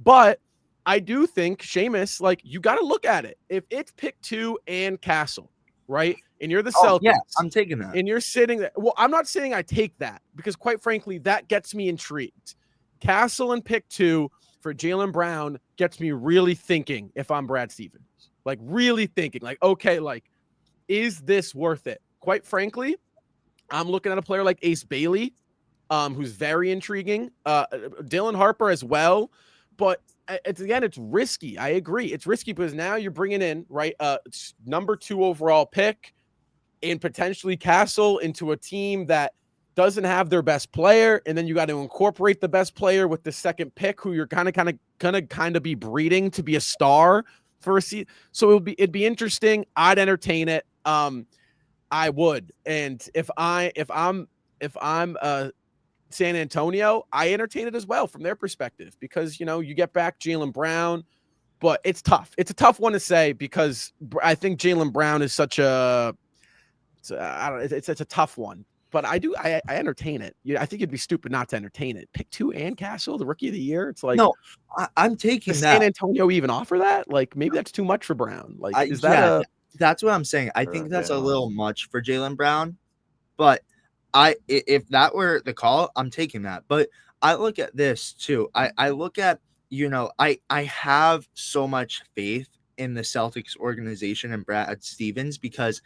But I do think, Seamus, like, you got to look at it. If it's pick 2 and Castle, right? And you're the Celtics. Yeah, I'm taking that. And you're sitting there. Well, I'm not saying I take that because, quite frankly, that gets me intrigued. Castle and pick 2 for Jaylen Brown gets me really thinking if I'm Brad Stevens. Like, really thinking, like, okay, like, is this worth it? Quite frankly, I'm looking at a player like Ace Bailey, who's very intriguing. Dylan Harper as well. But it's risky. I agree. It's risky because now you're bringing in, right, number 2 overall pick and potentially Castle into a team that doesn't have their best player, and then you got to incorporate the best player with the second pick, who you're kind of be breeding to be a star for a season. So it'd be interesting. I'd entertain it. I would, and if I'm San Antonio, I entertain it as well from their perspective because you get back Jaylen Brown, but it's tough. It's a tough one to say because I think Jaylen Brown is such a it's a tough one, but I entertain it. I think it'd be stupid not to entertain it. Pick 2 and Castle, the rookie of the year. It's like, no, I'm taking does that. San Antonio even offer that? Like, maybe that's too much for Brown. Like, is that that's what I'm saying. I think that's a little much for Jaylen Brown, but if that were the call, I'm taking that. But I look at this too. I look at, I have so much faith in the Celtics organization and Brad Stevens because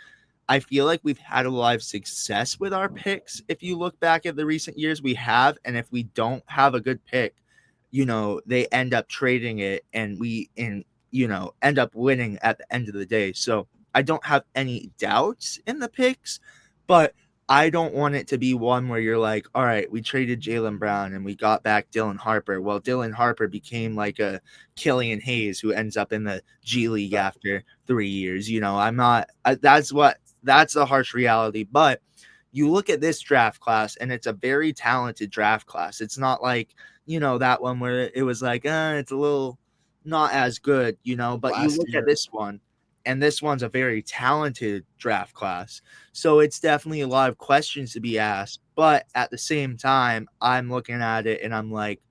I feel like we've had a lot of success with our picks. If you look back at the recent years, we have. And if we don't have a good pick, they end up trading it and end up winning at the end of the day. So I don't have any doubts in the picks, but I don't want it to be one where you're like, all right, we traded Jaylen Brown and we got back Dylan Harper. Well, Dylan Harper became like a Killian Hayes who ends up in the G League after 3 years. That's the harsh reality. But you look at this draft class and it's a very talented draft class. It's not like, that one where it was like, it's a little not as good, but you look at this one. And this one's a very talented draft class. So it's definitely a lot of questions to be asked. But at the same time, I'm looking at it and I'm like,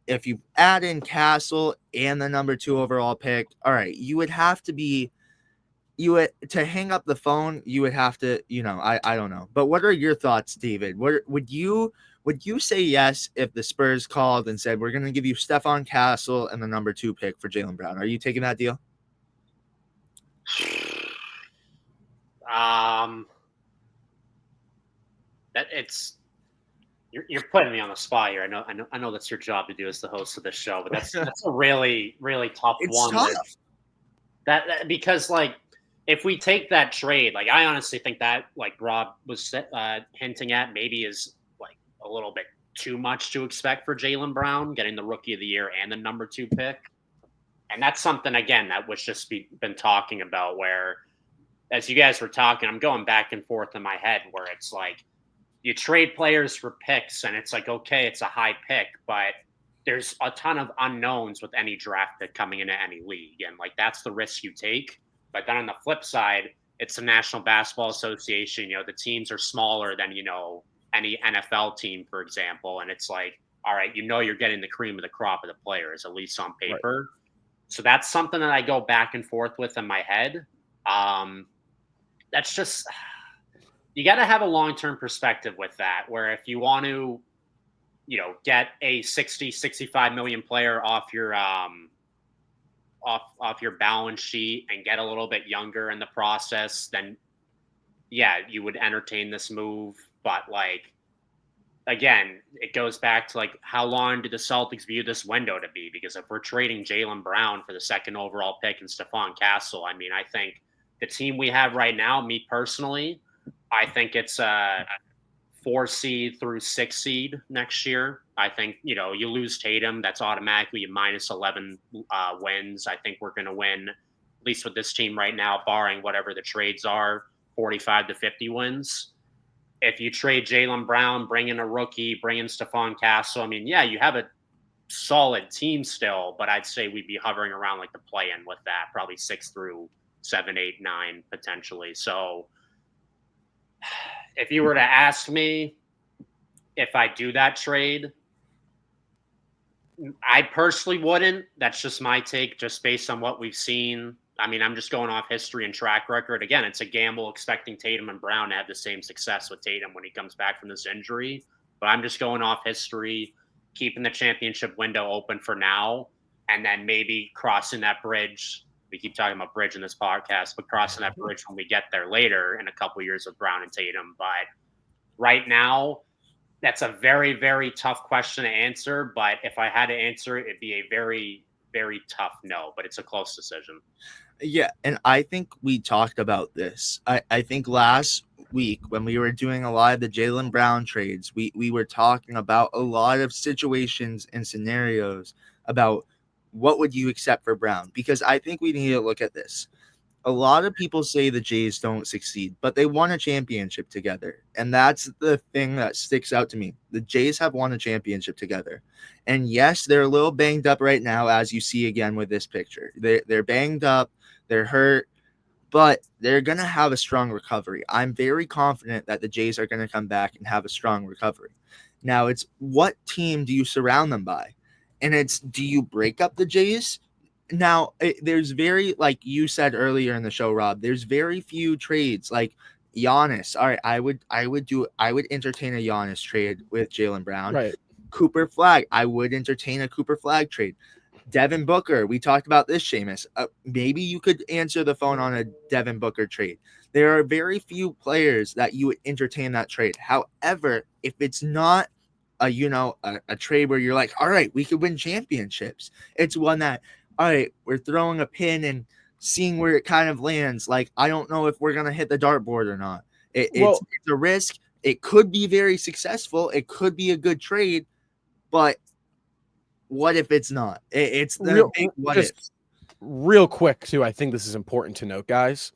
if you add in Castle and the number 2 overall pick, all right, to hang up the phone, you would have to, I don't know. But what are your thoughts, David? Would you say yes if the Spurs called and said, we're going to give you Stephon Castle and the number 2 pick for Jaylen Brown? Are you taking that deal? That you're putting me on the spot here. I know that's your job to do as the host of this show, but that's a really, really tough one. Tough. That because like if we take that trade, like I honestly think that like Rob was hinting at maybe is like a little bit too much to expect for Jaylen Brown getting the rookie of the year and the number 2 pick. And that's something, again, that was just been talking about where, as you guys were talking, I'm going back and forth in my head where it's like you trade players for picks and it's like, okay, it's a high pick, but there's a ton of unknowns with any draft pick coming into any league. And like, that's the risk you take. But then on the flip side, it's the National Basketball Association. The teams are smaller than, any NFL team, for example. And it's like, all right, you're getting the cream of the crop of the players, at least on paper. Right. So that's something that I go back and forth with in my head. That's just, you got to have a long-term perspective with that, where if you want to, get a 60, 65 million player off your off your balance sheet and get a little bit younger in the process, then yeah, you would entertain this move. But like, again, it goes back to like, how long do the Celtics view this window to be? Because if we're trading Jaylen Brown for the second overall pick and Stephon Castle, I mean, I think the team we have right now, me personally, I think it's 4 seed through 6 seed next year. I think, you lose Tatum, that's automatically a minus 11 wins. I think we're going to win, at least with this team right now, barring whatever the trades are, 45 to 50 wins. If you trade Jaylen Brown, bring in a rookie, bring in Stephon Castle, I mean, yeah, you have a solid team still, but I'd say we'd be hovering around like the play-in with that, probably 6 through 7, 8, 9 potentially. So if you were to ask me if I do that trade, I personally wouldn't. That's just my take, just based on what we've seen. I mean, I'm just going off history and track record. Again, it's a gamble expecting Tatum and Brown to have the same success with Tatum when he comes back from this injury. But I'm just going off history, keeping the championship window open for now, and then maybe crossing that bridge. We keep talking about bridge in this podcast, but crossing that bridge when we get there later in a couple of years with Brown and Tatum. But right now, that's a very, very tough question to answer. But if I had to answer it, it'd be a very, very tough no. But it's a close decision. Yeah, and I think we talked about this. I think last week when we were doing a lot of the Jaylen Brown trades, we were talking about a lot of situations and scenarios about what would you accept for Brown? Because I think we need to look at this. A lot of people say the Jays don't succeed, but they won a championship together. And that's the thing that sticks out to me. The Jays have won a championship together. And yes, they're a little banged up right now, as you see again with this picture. They're banged up, they're hurt, but they're going to have a strong recovery. I'm very confident that the Jays are going to come back and have a strong recovery. Now, it's what team do you surround them by? And it's, do you break up the Jays? Now, there's very, like you said earlier in the show, Rob, there's very few trades like Giannis. All right, I would entertain a Giannis trade with Jaylen Brown. Right. Cooper Flag, I would entertain a Cooper Flag trade. Devin Booker, we talked about this, Seamus. Maybe you could answer the phone on a Devin Booker trade. There are very few players that you would entertain that trade. However, if it's not a trade where you're like, all right, we could win championships. It's one that, all right, we're throwing a pin and seeing where it kind of lands. Like, I don't know if we're going to hit the dartboard or not. It's a risk. It could be very successful. It could be a good trade, but what if it's not? It's the big what if. Real quick, too, I think this is important to note, guys,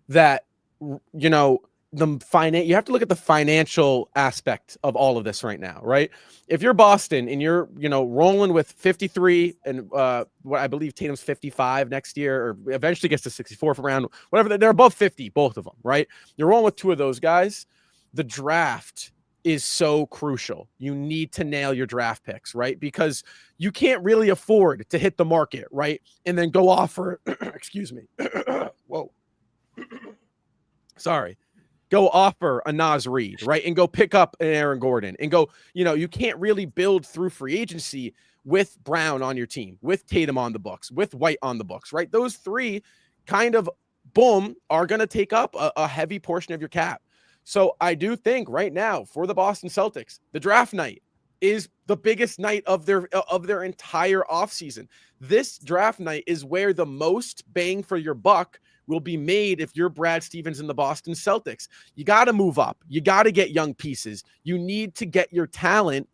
that, you have to look at the financial aspect of all of this right now, right? If you're Boston and you're, rolling with 53 and what I believe Tatum's 55 next year, or eventually gets to 64 for round, whatever, they're above 50, both of them, right? You're rolling with two of those guys. The draft is so crucial. You need to nail your draft picks, right? Because you can't really afford to hit the market, right? And then go offer, excuse me. Whoa. Sorry. Go offer a Naz Reid, right? And go pick up an Aaron Gordon and go, you can't really build through free agency with Brown on your team, with Tatum on the books, with White on the books, right? Those three kind of, boom, are going to take up a heavy portion of your cap. So I do think right now for the Boston Celtics, the draft night is the biggest night of their entire offseason. This draft night is where the most bang for your buck will be made if you're Brad Stevens and the Boston Celtics. You got to move up. You got to get young pieces. You need to get your talent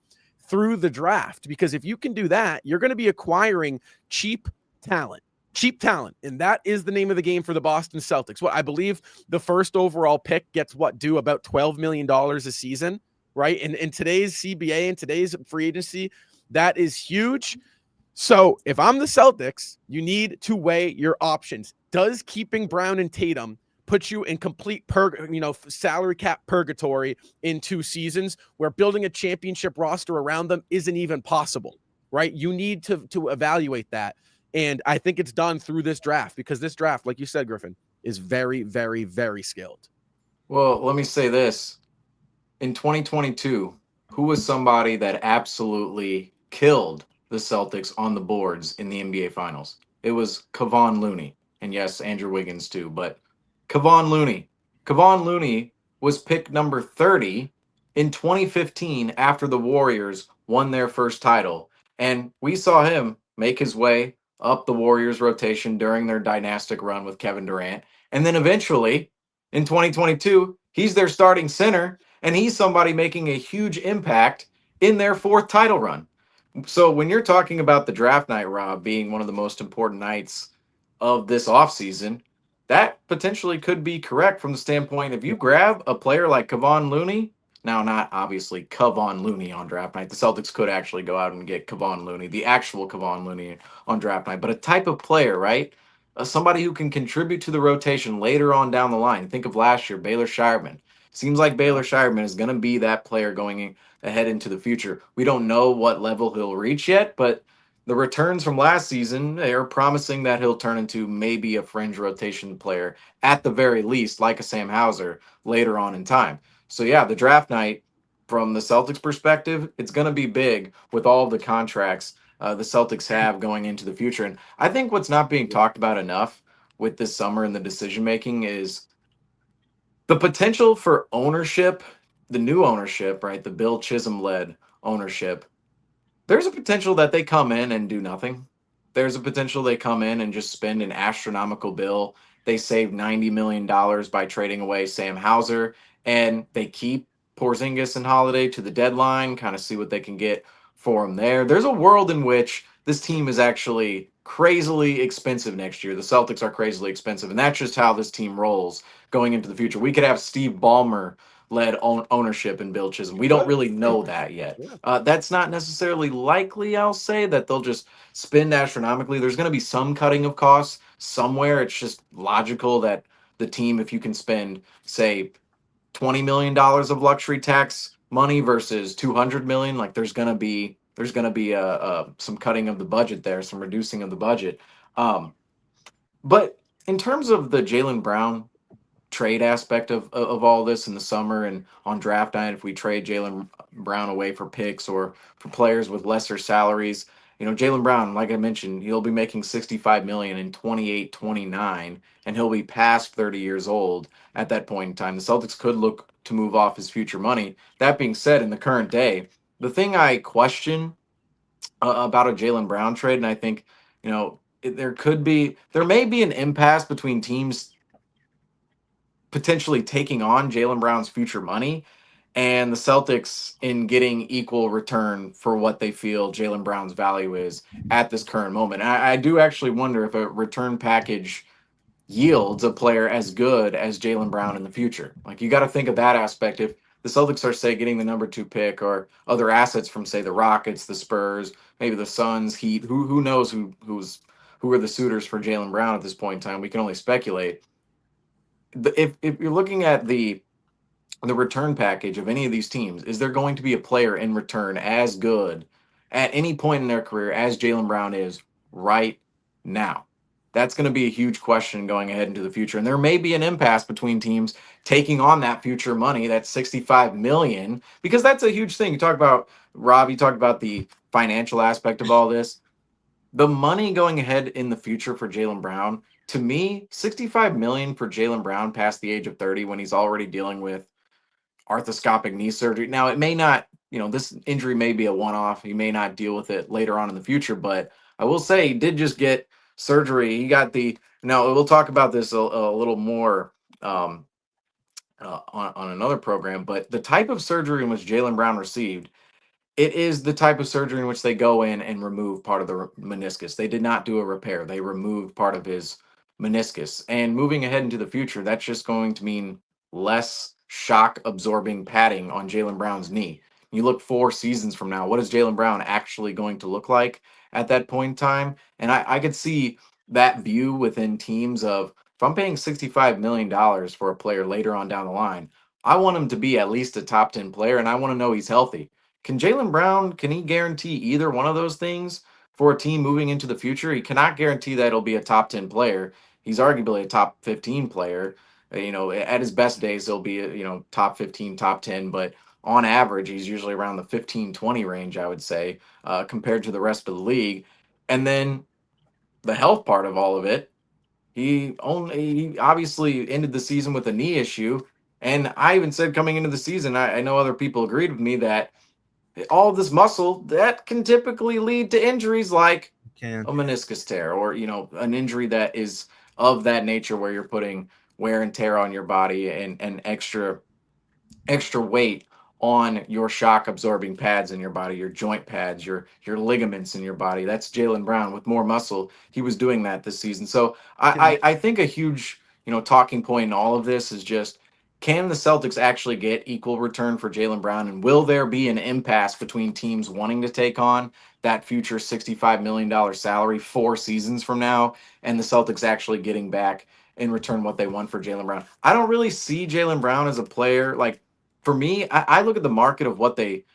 through the draft, because if you can do that, you're going to be acquiring cheap talent. And that is the name of the game for the Boston Celtics. What I believe the first overall pick gets due about $12 million a season, right? In today's CBA and today's free agency, That is huge. So if I'm the Celtics, you need to weigh your options. Does keeping Brown and Tatum put you in complete salary cap purgatory in 2 seasons where building a championship roster around them isn't even possible, right? You need to evaluate that. And I think it's done through this draft, because this draft, like you said, Griffin, is very, very, very skilled. Well, let me say this. In 2022, who was somebody that absolutely killed the Celtics on the boards in the NBA Finals? It was Kevon Looney. And yes, Andrew Wiggins too, but Kevon Looney. Kevon Looney was pick number 30 in 2015 after the Warriors won their first title. And we saw him make his way up the Warriors rotation during their dynastic run with Kevin Durant. And then eventually, in 2022, he's their starting center, and he's somebody making a huge impact in their 4th title run. So when you're talking about the draft night, Rob, being one of the most important nights of this offseason, that potentially could be correct from the standpoint if you grab a player like Kevon Looney. Now, not obviously Kevon Looney on draft night. The Celtics could actually go out and get Kevon Looney, the actual Kevon Looney on draft night, but a type of player, right? Somebody who can contribute to the rotation later on down the line. Think of last year, Baylor Shireman. Seems like Baylor Shireman is going to be that player going ahead into the future. We don't know what level he'll reach yet, but the returns from last season, they are promising that he'll turn into maybe a fringe rotation player at the very least, like a Sam Hauser later on in time. So yeah, the draft night from the Celtics perspective, it's going to be big with all of the contracts the Celtics have going into the future. And I think what's not being talked about enough with this summer and the decision making is the potential for ownership, the new ownership, right? The Bill Chisholm led ownership. There's a potential that they come in and do nothing. There's a potential they come in and just spend an astronomical bill. They save $90 million by trading away Sam Hauser, and they keep Porzingis and Holiday to the deadline, kind of see what they can get for them there. There's a world in which this team is actually crazily expensive next year. The Celtics are crazily expensive, and that's just how this team rolls going into the future. We could have Steve Ballmer led ownership in Bill Chisholm. We don't really know that yet. That's not necessarily likely, I'll say, that they'll just spend astronomically. There's going to be some cutting of costs somewhere. It's just logical that the team, if you can spend, say, $20 million of luxury tax money versus $200 million, like there's going to be some cutting of the budget there, some reducing of the budget. But in terms of the Jaylen Brown trade aspect of all this in the summer and on draft night, if we trade Jaylen Brown away for picks or for players with lesser salaries, Jaylen Brown, like I mentioned, he'll be making $65 million in 28, 29, and he'll be past 30 years old at that point in time. The Celtics could look to move off his future money. That being said, in the current day, the thing I question about a Jaylen Brown trade, and I think, there may be an impasse between teams potentially taking on Jaylen Brown's future money and the Celtics in getting equal return for what they feel Jaylen Brown's value is at this current moment. I do actually wonder if a return package yields a player as good as Jaylen Brown in the future. Like, you got to think of that aspect. If the Celtics are, say, getting the number 2 pick or other assets from, say, the Rockets, the Spurs, maybe the Suns, Heat, who knows who are the suitors for Jaylen Brown at this point in time? We can only speculate. If you're looking at the return package of any of these teams, is there going to be a player in return as good at any point in their career as Jaylen Brown is right now? That's going to be a huge question going ahead into the future. And there may be an impasse between teams taking on that future money, that $65 million, because that's a huge thing. You talk about, Rob, you talked about the financial aspect of all this. The money going ahead in the future for Jaylen Brown, to me, $65 million for Jaylen Brown past the age of 30 when he's already dealing with arthroscopic knee surgery. Now, it may not, this injury may be a one-off. He may not deal with it later on in the future, but I will say he did just get surgery. He got now we'll talk about this a little more on another program, but the type of surgery in which Jaylen Brown received, it is the type of surgery in which they go in and remove part of the meniscus. They did not do a repair. They removed part of his meniscus. And moving ahead into the future, that's just going to mean less shock absorbing padding on Jaylen Brown's knee. You look 4 seasons from now, what is Jaylen Brown actually going to look like at that point in time? And I could see that view within teams of, if I'm paying $65 million for a player later on down the line, I want him to be at least a top 10 player, and I want to know he's healthy. Can Jaylen Brown, can he guarantee either one of those things for a team moving into the future? He cannot guarantee that he'll be a top 10 player. He's arguably a top 15 player. At his best days, he'll be, top 15, top 10, but on average, he's usually around the 15-20 range, I would say, compared to the rest of the league. And then the health part of all of it, he obviously ended the season with a knee issue. And I even said coming into the season, I know other people agreed with me that all this muscle that can typically lead to injuries like a meniscus tear, or an injury that is of that nature where you're putting wear and tear on your body and extra weight on your shock absorbing pads in your body, your joint pads, your ligaments in your body. That's Jaylen Brown with more muscle. He was doing that this season. So I think a huge, talking point in all of this is just, can the Celtics actually get equal return for Jaylen Brown? And will there be an impasse between teams wanting to take on that future $65 million salary 4 seasons from now, and the Celtics actually getting back in return what they want for Jaylen Brown? I don't really see Jaylen Brown as a player. Like, for me, I look at the market of what they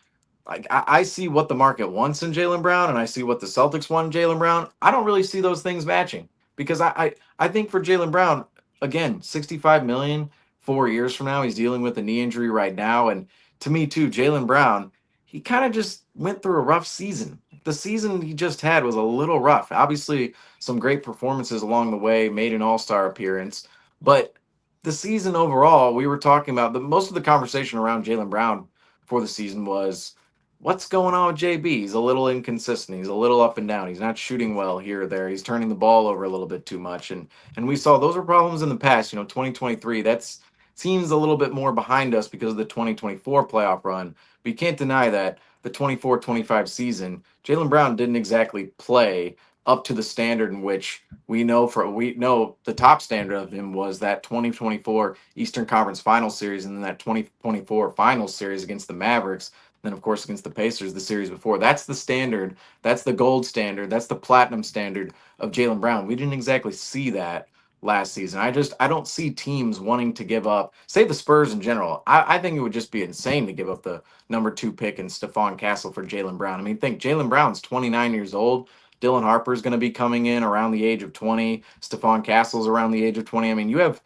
like. I see what the market wants in Jaylen Brown, and I see what the Celtics want in Jaylen Brown. I don't really see those things matching, because I think for Jaylen Brown, again, 65 million 4 years from now, he's dealing with a knee injury right now. And to me too, Jaylen Brown, he kind of just went through a rough season. The season he just had was a little rough. Obviously, some great performances along the way, made an all-star appearance, but the season overall, we were talking about most of the conversation around Jaylen Brown for the season was, what's going on with JB? He's a little inconsistent. He's a little up and down. He's not shooting well here or there. He's turning the ball over a little bit too much. And we saw those were problems in the past. 2023, that's seems a little bit more behind us because of the 2024 playoff run. But you can't deny that the 24-25 season, Jaylen Brown didn't exactly play up to the standard in which we know the top standard of him was that 2024 Eastern Conference Final Series, and then that 2024 Finals Series against the Mavericks, then of course against the Pacers the series before. That's the standard. That's the gold standard. That's the platinum standard of Jaylen Brown. We didn't exactly see that last season. I don't see teams wanting to give up, say the Spurs in general. I think it would just be insane to give up the number 2 pick and Stephon Castle for Jaylen Brown. I mean, think Jaylen Brown's 29 years old. Dylan Harper's going to be coming in around the age of 20. Stephon Castle's around the age of 20. I mean, you have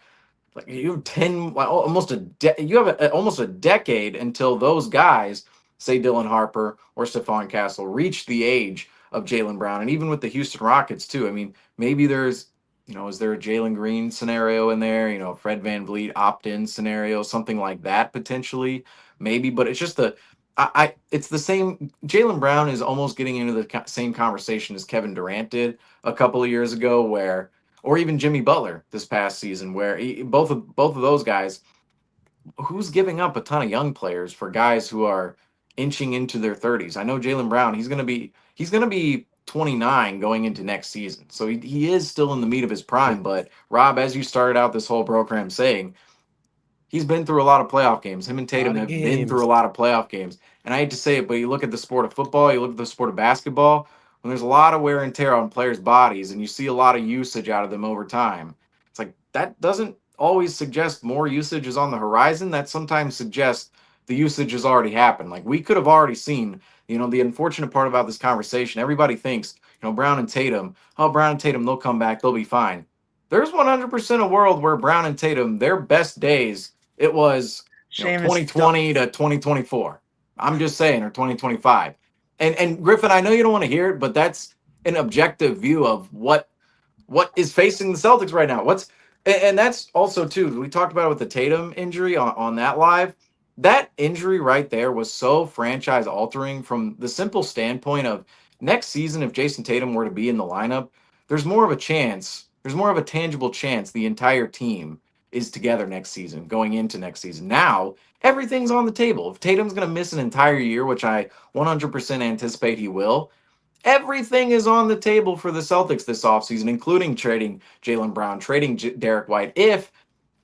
10, almost a decade until those guys, say Dylan Harper or Stephon Castle, reach the age of Jaylen Brown. And even with the Houston Rockets too, I mean, maybe there's, is there a Jalen Green scenario in there? Fred VanVleet opt-in scenario, something like that potentially, maybe. But it's just it's the same. Jaylen Brown is almost getting into the same conversation as Kevin Durant did a couple of years ago, or even Jimmy Butler this past season, where both of those guys, who's giving up a ton of young players for guys who are inching into their 30s? I know Jaylen Brown, he's going to be 29 going into next season. So he is still in the meat of his prime. But Rob, as you started out this whole program saying, he's been through a lot of playoff games. Him and Tatum have been through a lot of playoff games. And I hate to say it, but you look at the sport of football, you look at the sport of basketball, when there's a lot of wear and tear on players' bodies and you see a lot of usage out of them over time, it's like that doesn't always suggest more usage is on the horizon. That sometimes suggests the usage has already happened. Like, we could have already seen, the unfortunate part about this conversation, everybody thinks, Brown and Tatum, they'll come back, they'll be fine. There's 100% a world where Brown and Tatum, their best days, it was 2020 to 2024. I'm just saying, or 2025. And Griffin, I know you don't want to hear it, but that's an objective view of what is facing the Celtics right now. And that's also too, we talked about it with the Tatum injury on that live. That injury right there was so franchise altering from the simple standpoint of next season, if Jason Tatum were to be in the lineup, there's more of a tangible chance the entire team is together next season, going into next season. Now, everything's on the table. If Tatum's going to miss an entire year, which I 100% anticipate he will, everything is on the table for the Celtics this offseason, including trading Jaylen Brown, trading Derek White. If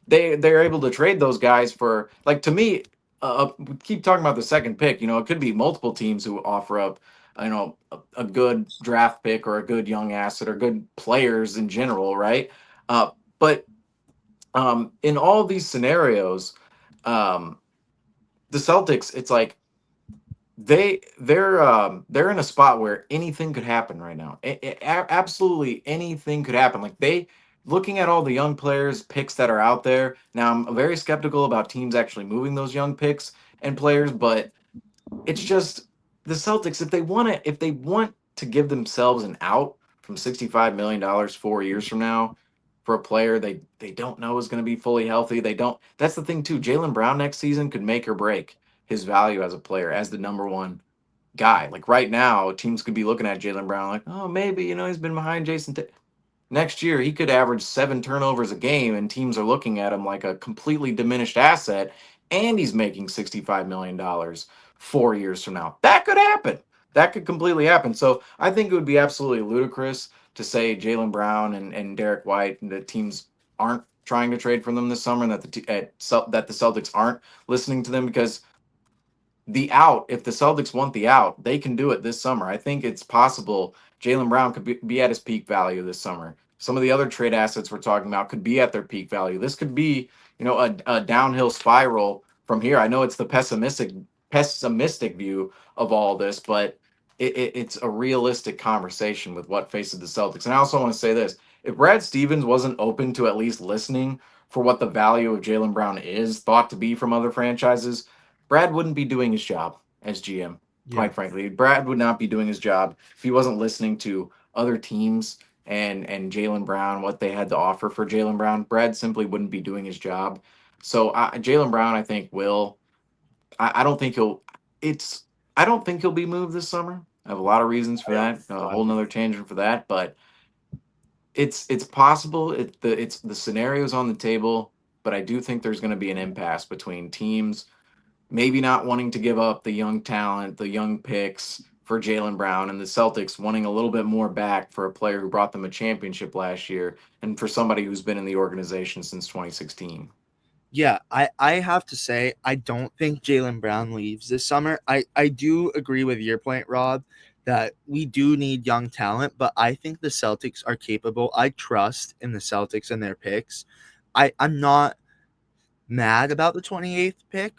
they're able to trade those guys for, like, to me, we keep talking about the second pick. It could be multiple teams who offer up, a good draft pick or a good young asset or good players in general, right? But in all these scenarios, um, the Celtics, it's like they're in a spot where anything could happen right now. Absolutely anything could happen. Like looking at all the young players picks that are out there. Now I'm very skeptical about teams actually moving those young picks and players, but it's just the Celtics if they want to give themselves an out from $65 million 4 years from now for a player they don't know is going to be fully healthy. They don't. That's the thing too. Jaylen Brown next season could make or break his value as a player, as the number one guy. Like right now, teams could be looking at Jaylen Brown like, oh, maybe he's been behind Jason. Next year, he could average 7 turnovers a game, and teams are looking at him like a completely diminished asset, and he's making $65 million 4 years from now. That could happen. That could completely happen. So I think it would be absolutely ludicrous to say Jaylen Brown and Derek White and the teams aren't trying to trade for them this summer, and that the Celtics aren't listening to them, because if the Celtics want the out, they can do it this summer. I think it's possible Jaylen Brown could be at his peak value this summer. Some of the other trade assets we're talking about could be at their peak value. This could be, a downhill spiral from here. I know it's the pessimistic view of all this, but it's a realistic conversation with what faces the Celtics. And I also want to say this: if Brad Stevens wasn't open to at least listening for what the value of Jaylen Brown is thought to be from other franchises, Brad wouldn't be doing his job as GM. Quite frankly, Brad would not be doing his job if he wasn't listening to other teams and Jaylen Brown, what they had to offer for Jaylen Brown. Brad simply wouldn't be doing his job. So Jaylen Brown, I think, will. I don't think he'll. It's. I don't think he'll be moved this summer. I have a lot of reasons for that. A whole nother tangent for that, but it's possible. It's the scenarios on the table, but I do think there's going to be an impasse between teams maybe not wanting to give up the young talent, the young picks for Jaylen Brown, and the Celtics wanting a little bit more back for a player who brought them a championship last year, and for somebody who's been in the organization since 2016. Yeah, I have to say, I don't think Jaylen Brown leaves this summer. I do agree with your point, Rob, that we do need young talent, but I think the Celtics are capable. I trust in the Celtics and their picks. I'm not mad about the 28th pick.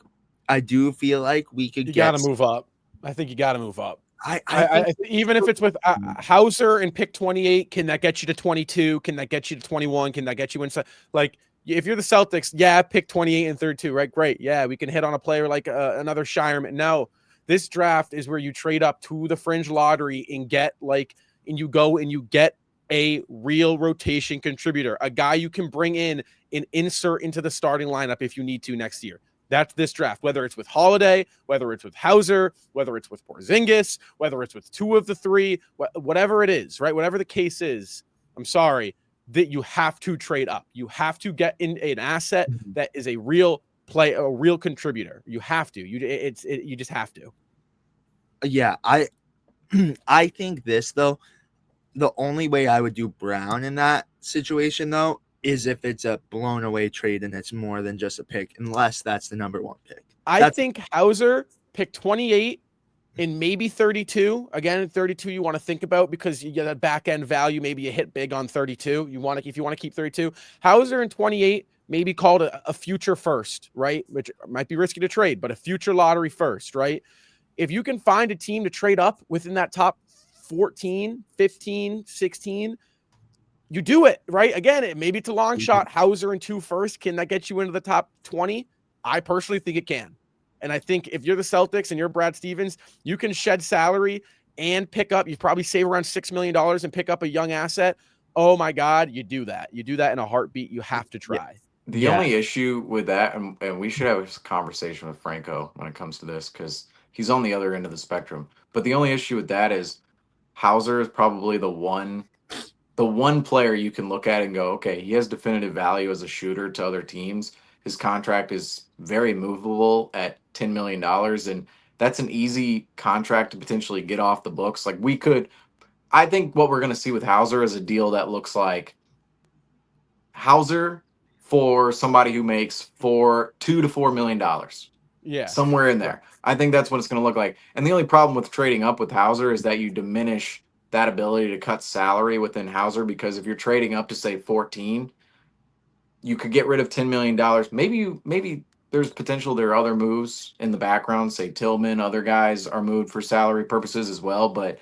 I do feel like we could You get. got to move up. I think you got to move up. I think even if it's with Hauser and pick 28, can that get you to 22? Can that get you to 21? Can that get you inside? Like, if you're the Celtics, yeah, pick 28 and 32, right? Great. Yeah, we can hit on a player like another Shireman. No, this draft is where you trade up to the fringe lottery and get and you go and you get a real rotation contributor, a guy you can bring in and insert into the starting lineup if you need to next year. That's this draft, whether it's with Holiday, whether it's with Hauser, whether it's with Porzingis, whether it's with two of the three, whatever it is, right? Whatever the case is, I'm sorry, that you have to trade up. You have to get in an asset that is a real play, a real contributor. You have to. You just have to. Yeah, I think this, though, the only way I would do Brown in that situation, though, is if it's a blown away trade and it's more than just a pick, unless that's the number one pick. I think Hauser pick 28 and maybe 32. Again, 32 you want to think about because you get a back end value. Maybe you hit big on 32. If you want to keep 32, Hauser in 28, maybe called a future first, right? Which might be risky to trade, but a future lottery first, right? If you can find a team to trade up within that top 14, 15, 16, you do it, right? Again, maybe it's a long shot. Hauser in 2 first. Can that get you into the top 20? I personally think it can. And I think if you're the Celtics and you're Brad Stevens, you can shed salary and pick up. You probably save around $6 million and pick up a young asset. Oh my God, you do that. You do that in a heartbeat. You have to try. The only issue with that, and we should have a conversation with Franco when it comes to this, because he's on the other end of the spectrum. But the only issue with that is Hauser is probably the one player you can look at and go, okay, he has definitive value as a shooter to other teams. His contract is very movable at $10 million. And that's an easy contract to potentially get off the books. I think what we're going to see with Hauser is a deal that looks like Hauser for somebody who makes $2 to $4 million. Yeah. Somewhere in there. Right. I think that's what it's going to look like. And the only problem with trading up with Hauser is that you diminish that ability to cut salary within Hauser, because if you're trading up to say 14, you could get rid of $10 million. Maybe there's potential there are other moves in the background, say Tillman, other guys are moved for salary purposes as well. But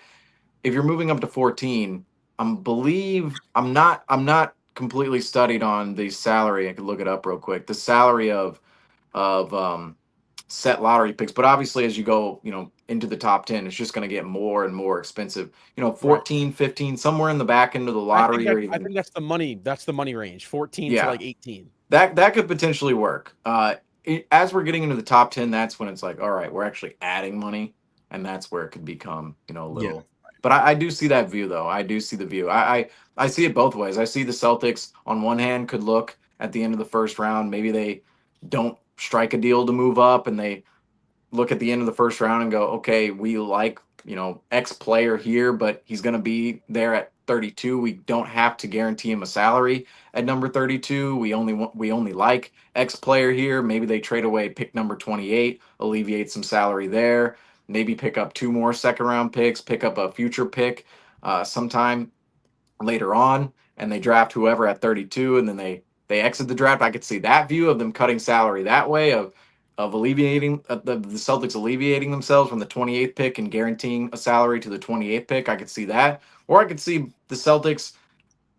if you're moving up to 14, I'm not completely studied on the salary. I could look it up real quick. The salary of set lottery picks, but obviously as you go, into the top 10, it's just going to get more and more expensive. Right. 14, 15, somewhere in the back end of the I think lottery, or I even think that's the money. That's the money range, 14 to yeah, like 18. that could potentially work. As we're getting into the top 10, that's when it's like, all right, we're actually adding money, and that's where it could become, a Yeah. little. But I do see that view, though. I do see the view. I see it both ways. I see the Celtics on one hand could look at the end of the first round. Maybe they don't strike a deal to move up, and they look at the end of the first round and go, okay, we like, X player here, but he's going to be there at 32. We don't have to guarantee him a salary at number 32. We only like X player here. Maybe they trade away pick number 28, alleviate some salary there. Maybe pick up 2 more second round picks, pick up a future pick sometime later on, and they draft whoever at 32, and then they exit the draft. I could see that view of them cutting salary that way, of alleviating the Celtics alleviating themselves from the 28th pick and guaranteeing a salary to the 28th pick. I could see that. Or I could see the Celtics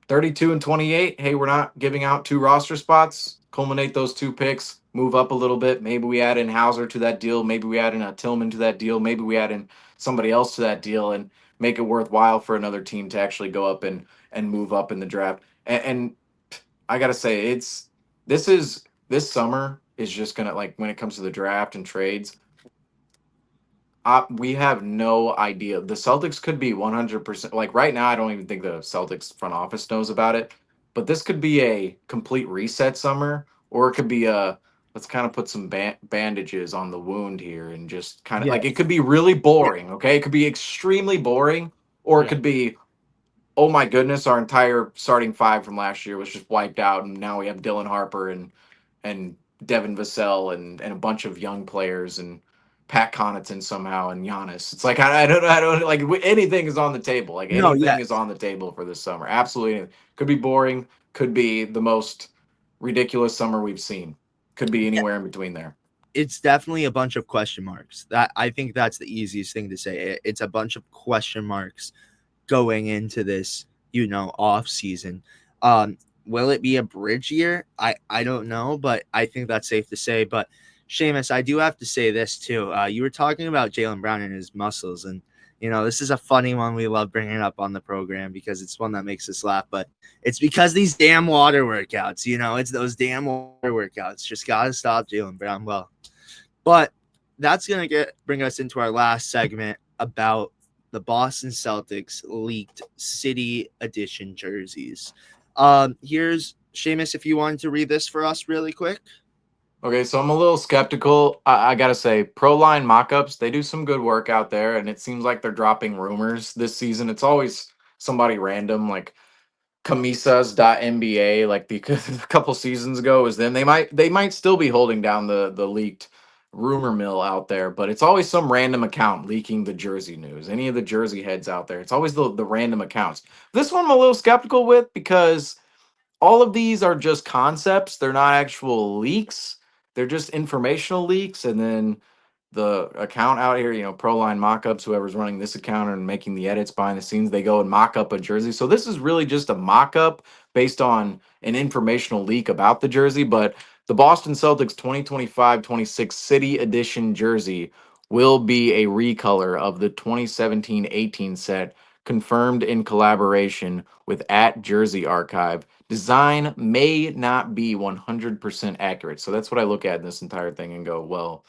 32 and 28. Hey, we're not giving out 2 roster spots. Culminate those 2 picks, move up a little bit. Maybe we add in Hauser to that deal. Maybe we add in a Tillman to that deal. Maybe we add in somebody else to that deal and make it worthwhile for another team to actually go up and move up in the draft. And I gotta say, this summer is just gonna, like, when it comes to the draft and trades, we have no idea. The Celtics could be 100%. Like right now, I don't even think the Celtics front office knows about it. But this could be a complete reset summer, or it could be a let's kind of put some bandages on the wound here and just kind of Yeah. like it could be really boring. Okay, it could be extremely boring, or it Yeah. could be, oh my goodness, our entire starting 5 from last year was just wiped out, and now we have Dylan Harper and Devin Vassell and a bunch of young players and Pat Connaughton somehow and Giannis. It's like I don't like anything is on the table. Like No, anything yeah. is on the table for this summer. Absolutely, anything. Could be boring. Could be the most ridiculous summer we've seen. Could be anywhere in between there. It's definitely a bunch of question marks. That I think that's the easiest thing to say. It's a bunch of question marks going into this, off season. Will it be a bridge year? I don't know, but I think that's safe to say. But Seamus, I do have to say this too. You were talking about Jaylen Brown and his muscles, and this is a funny one we love bringing up on the program because it's one that makes us laugh. But it's because these damn water workouts. It's those damn water workouts. Just gotta stop Jaylen Brown. Well, but that's gonna bring us into our last segment about the Boston Celtics leaked City Edition jerseys. Here's Seamus, if you wanted to read this for us really quick. Okay, so I'm a little skeptical. I gotta say, Pro Line Mockups, they do some good work out there, and it seems like they're dropping rumors this season. It's always somebody random, like Camisas.nba, like a couple seasons ago was them. They might still be holding down the leaked rumor mill out there, but it's always some random account leaking the jersey news. Any of the jersey heads out there, it's always the random accounts. This one I'm a little skeptical with because all of these are just concepts. They're not actual leaks. They're just informational leaks. And then the account out here, Proline Mockups, whoever's running this account and making the edits behind the scenes, they go and mock up a jersey. So this is really just a mock up based on an informational leak about the jersey. But the Boston Celtics 2025-26 City Edition jersey will be a recolor of the 2017-18 set, confirmed in collaboration with @Jersey Archive. Design may not be 100% accurate. So that's what I look at in this entire thing and go, well,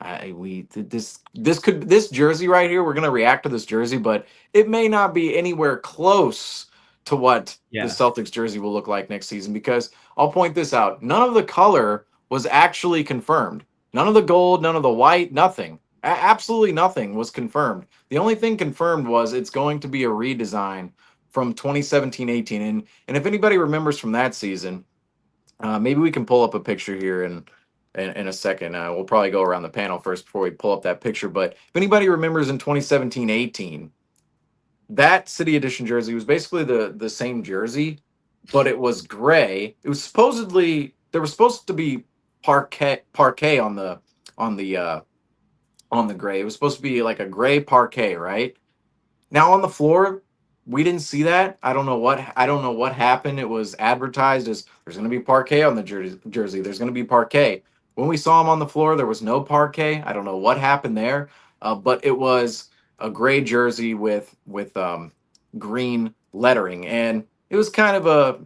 this jersey right here, we're gonna react to this jersey, but it may not be anywhere close to what the Celtics jersey will look like next season, because I'll point this out. None of the color was actually confirmed. None of the gold, none of the white, nothing. Absolutely nothing was confirmed. The only thing confirmed was it's going to be a redesign from 2017-18. And if anybody remembers from that season, maybe we can pull up a picture here and in a second. We'll probably go around the panel first before we pull up that picture. But if anybody remembers in 2017-18, that City Edition jersey was basically the same jersey, but it was gray. It was supposedly there was supposed to be parquet on the gray. It was supposed to be like a gray parquet, right? Now on the floor, we didn't see that. I don't know what happened. It was advertised as there's going to be parquet on the jersey. There's going to be parquet. When we saw him on the floor, there was no parquet. I don't know what happened there, but it was a gray jersey with green lettering, and it was kind of a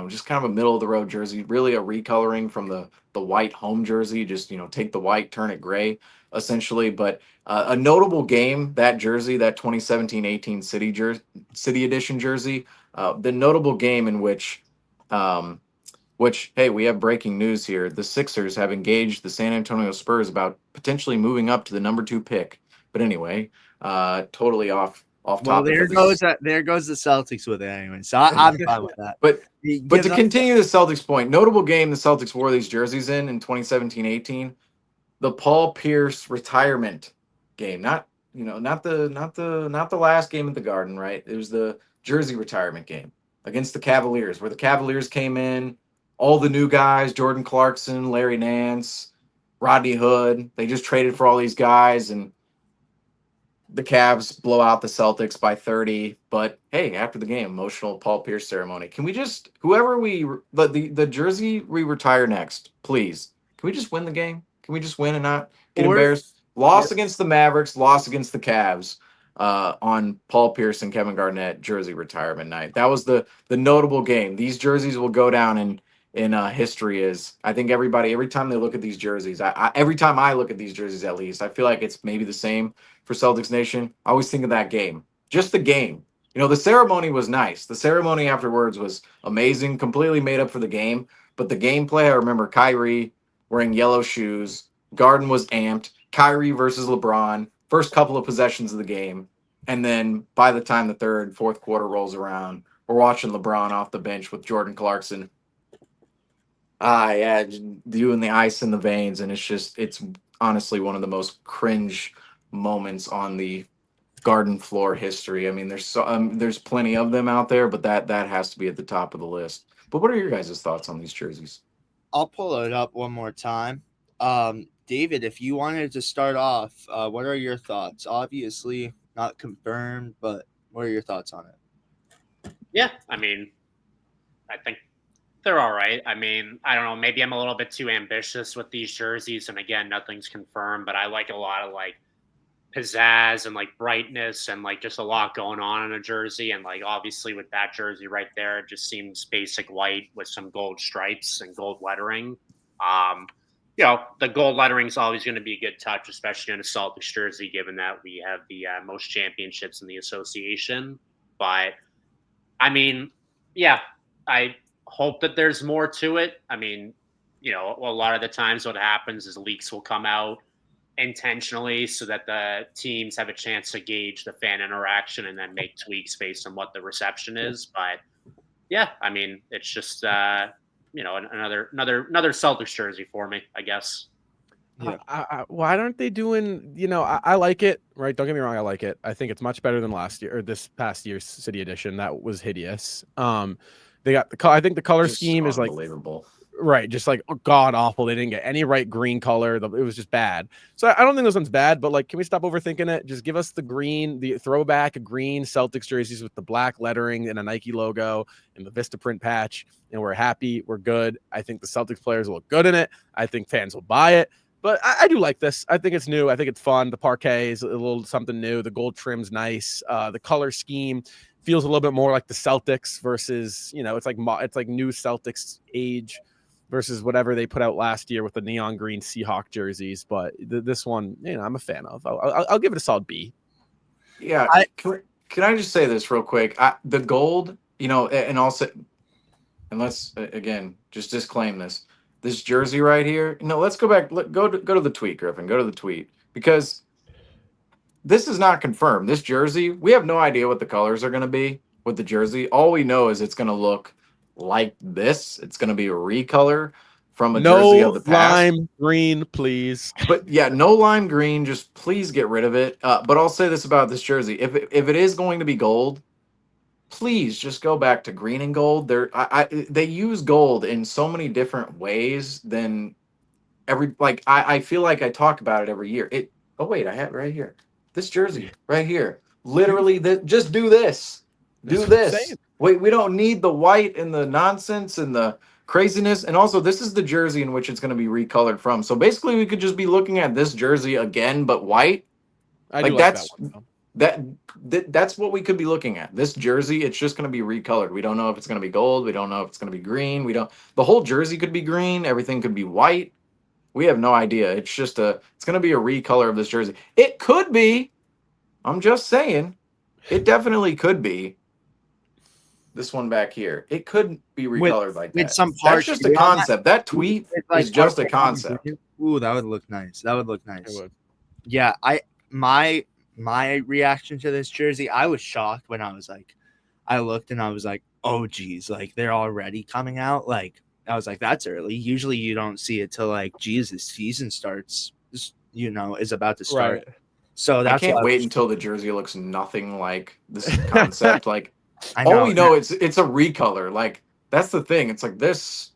just kind of a middle of the road jersey. Really a recoloring from the white home jersey. Just take the white, turn it gray, essentially. But a notable game, that jersey, that 2017-18 City Edition jersey, the notable game in which, hey, we have breaking news here. The Sixers have engaged the San Antonio Spurs about potentially moving up to the number 2 pick. But anyway, totally off Well, topic. there goes the Celtics with it anyway. So I'm fine with that. But to continue the Celtics point, notable game the Celtics wore these jerseys in 2017-18, the Paul Pierce retirement game. Not the last game at the Garden, right? It was the jersey retirement game against the Cavaliers, where the Cavaliers came in, all the new guys, Jordan Clarkson, Larry Nance, Rodney Hood. They just traded for all these guys, and the Cavs blow out the Celtics by 30. But hey, after the game, emotional Paul Pierce ceremony. Can we just, the jersey we retire next, please? Can we just win the game? Can we just win and not get embarrassed? Loss against the Mavericks, loss against the Cavs on Paul Pierce and Kevin Garnett jersey retirement night. That was the notable game. These jerseys will go down in history as, I think every time they look at these jerseys, every time I look at these jerseys, at least, I feel like it's maybe the same for Celtics Nation. I always think of that game, just the game. The ceremony was nice. The ceremony afterwards was amazing, completely made up for the game. But the gameplay, I remember Kyrie wearing yellow shoes. Garden was amped. Kyrie versus LeBron, first couple of possessions of the game. And then by the time the third, fourth quarter rolls around, we're watching LeBron off the bench with Jordan Clarkson. Yeah, doing the ice in the veins. And it's honestly one of the most cringe moments on the Garden floor history. I mean, there's plenty of them out there, but that has to be at the top of the list. But what are your guys' thoughts on these jerseys? I'll pull it up one more time. David, if you wanted to start off, what are your thoughts? Obviously not confirmed, but what are your thoughts on it? Yeah, I mean, I think they're all right. I mean, I don't know. Maybe I'm a little bit too ambitious with these jerseys. And again, nothing's confirmed, but I like a lot of pizzazz and brightness and just a lot going on in a jersey. And obviously with that jersey right there, it just seems basic white with some gold stripes and gold lettering. The gold lettering is always going to be a good touch, especially on a Celtics jersey, given that we have the most championships in the association. But I mean, yeah, I hope that there's more to it. I mean, a lot of the times what happens is leaks will come out intentionally so that the teams have a chance to gauge the fan interaction and then make tweaks based on what the reception is. But yeah, I mean, it's just another Celtics jersey for me, I guess. Yeah. Why aren't they doing? I like it. Right? Don't get me wrong. I like it. I think it's much better than last year or this past year's City Edition. That was hideous. They got I think the color scheme is unbelievable. Right, just god awful. They didn't get any right green color. It was just bad. So I don't think this one's bad, but can we stop overthinking it? Just give us the green, the throwback green Celtics jerseys with the black lettering and a Nike logo and the Vista print patch, and we're happy. We're good. I think the Celtics players will look good in it. I think fans will buy it. But I do like this. I think it's new. I think it's fun. The parquet is a little something new. The gold trim's nice. The color scheme feels a little bit more like the Celtics versus, it's like new Celtics age versus whatever they put out last year with the neon green Seahawk jerseys. But this one, I'm a fan of. I'll give it a solid B. Yeah. Can I just say this real quick? The gold, and also, and let's, again, just disclaim this. This jersey right here, let's go back. Go to the tweet, Griffin. Go to the tweet. Because this is not confirmed. This jersey, we have no idea what the colors are going to be with the jersey. All we know is it's going to look like this. It's going to be a recolor from a jersey of No the past. lime green, please. But yeah, no lime green. Just please get rid of it. But I'll say this about this jersey: if it is going to be gold, please just go back to green and gold. They use gold in so many different ways than I feel like I talk about it every year. Oh wait, I have it right here. This jersey right here. Literally just do this. That's Do what I'm this. saying. Wait, we don't need the white and the nonsense and the craziness. And also, this is the jersey in which it's going to be recolored from. So basically, we could just be looking at this jersey again, but white. I Like do like that's that one. Though. that's what we could be looking at. This jersey, it's just going to be recolored. We don't know if it's going to be gold. We don't know if it's going to be green. The whole jersey could be green. Everything could be white. We have no idea. It's going to be a recolor of this jersey. It could be. I'm just saying. It definitely could be. This one back here. It could be recolored like that. With some That's parts just a concept. That tweet like is just a concept. Ooh, that would look nice. That would look nice. It would. Yeah, my reaction to this jersey, I was shocked when I looked and I was like, oh geez, like they're already coming out. Like I was like, that's early. Usually you don't see it till like, geez, the season starts. Is about to start. Right. So that's I can't wait until the jersey looks nothing like this concept. Like all we know it's a recolor. Like that's the thing. It's like this.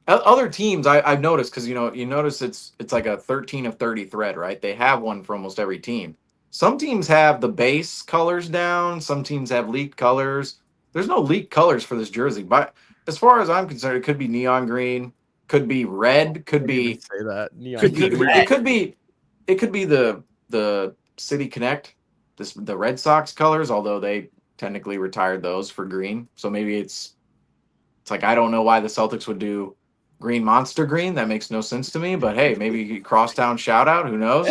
Other teams I've noticed because you notice it's like a 13 of 30 thread, right? They have one for almost every team. Some teams have the base colors down. Some teams have leaked colors. There's no leaked colors for this jersey, but as far as I'm concerned, it could be neon green, could be red, could be say that neon it could be the City Connect, the Red Sox colors, although they technically retired those for green. So maybe it's like I don't know why the Celtics would do green monster green. That makes no sense to me. But hey, maybe crosstown shout out. Who knows?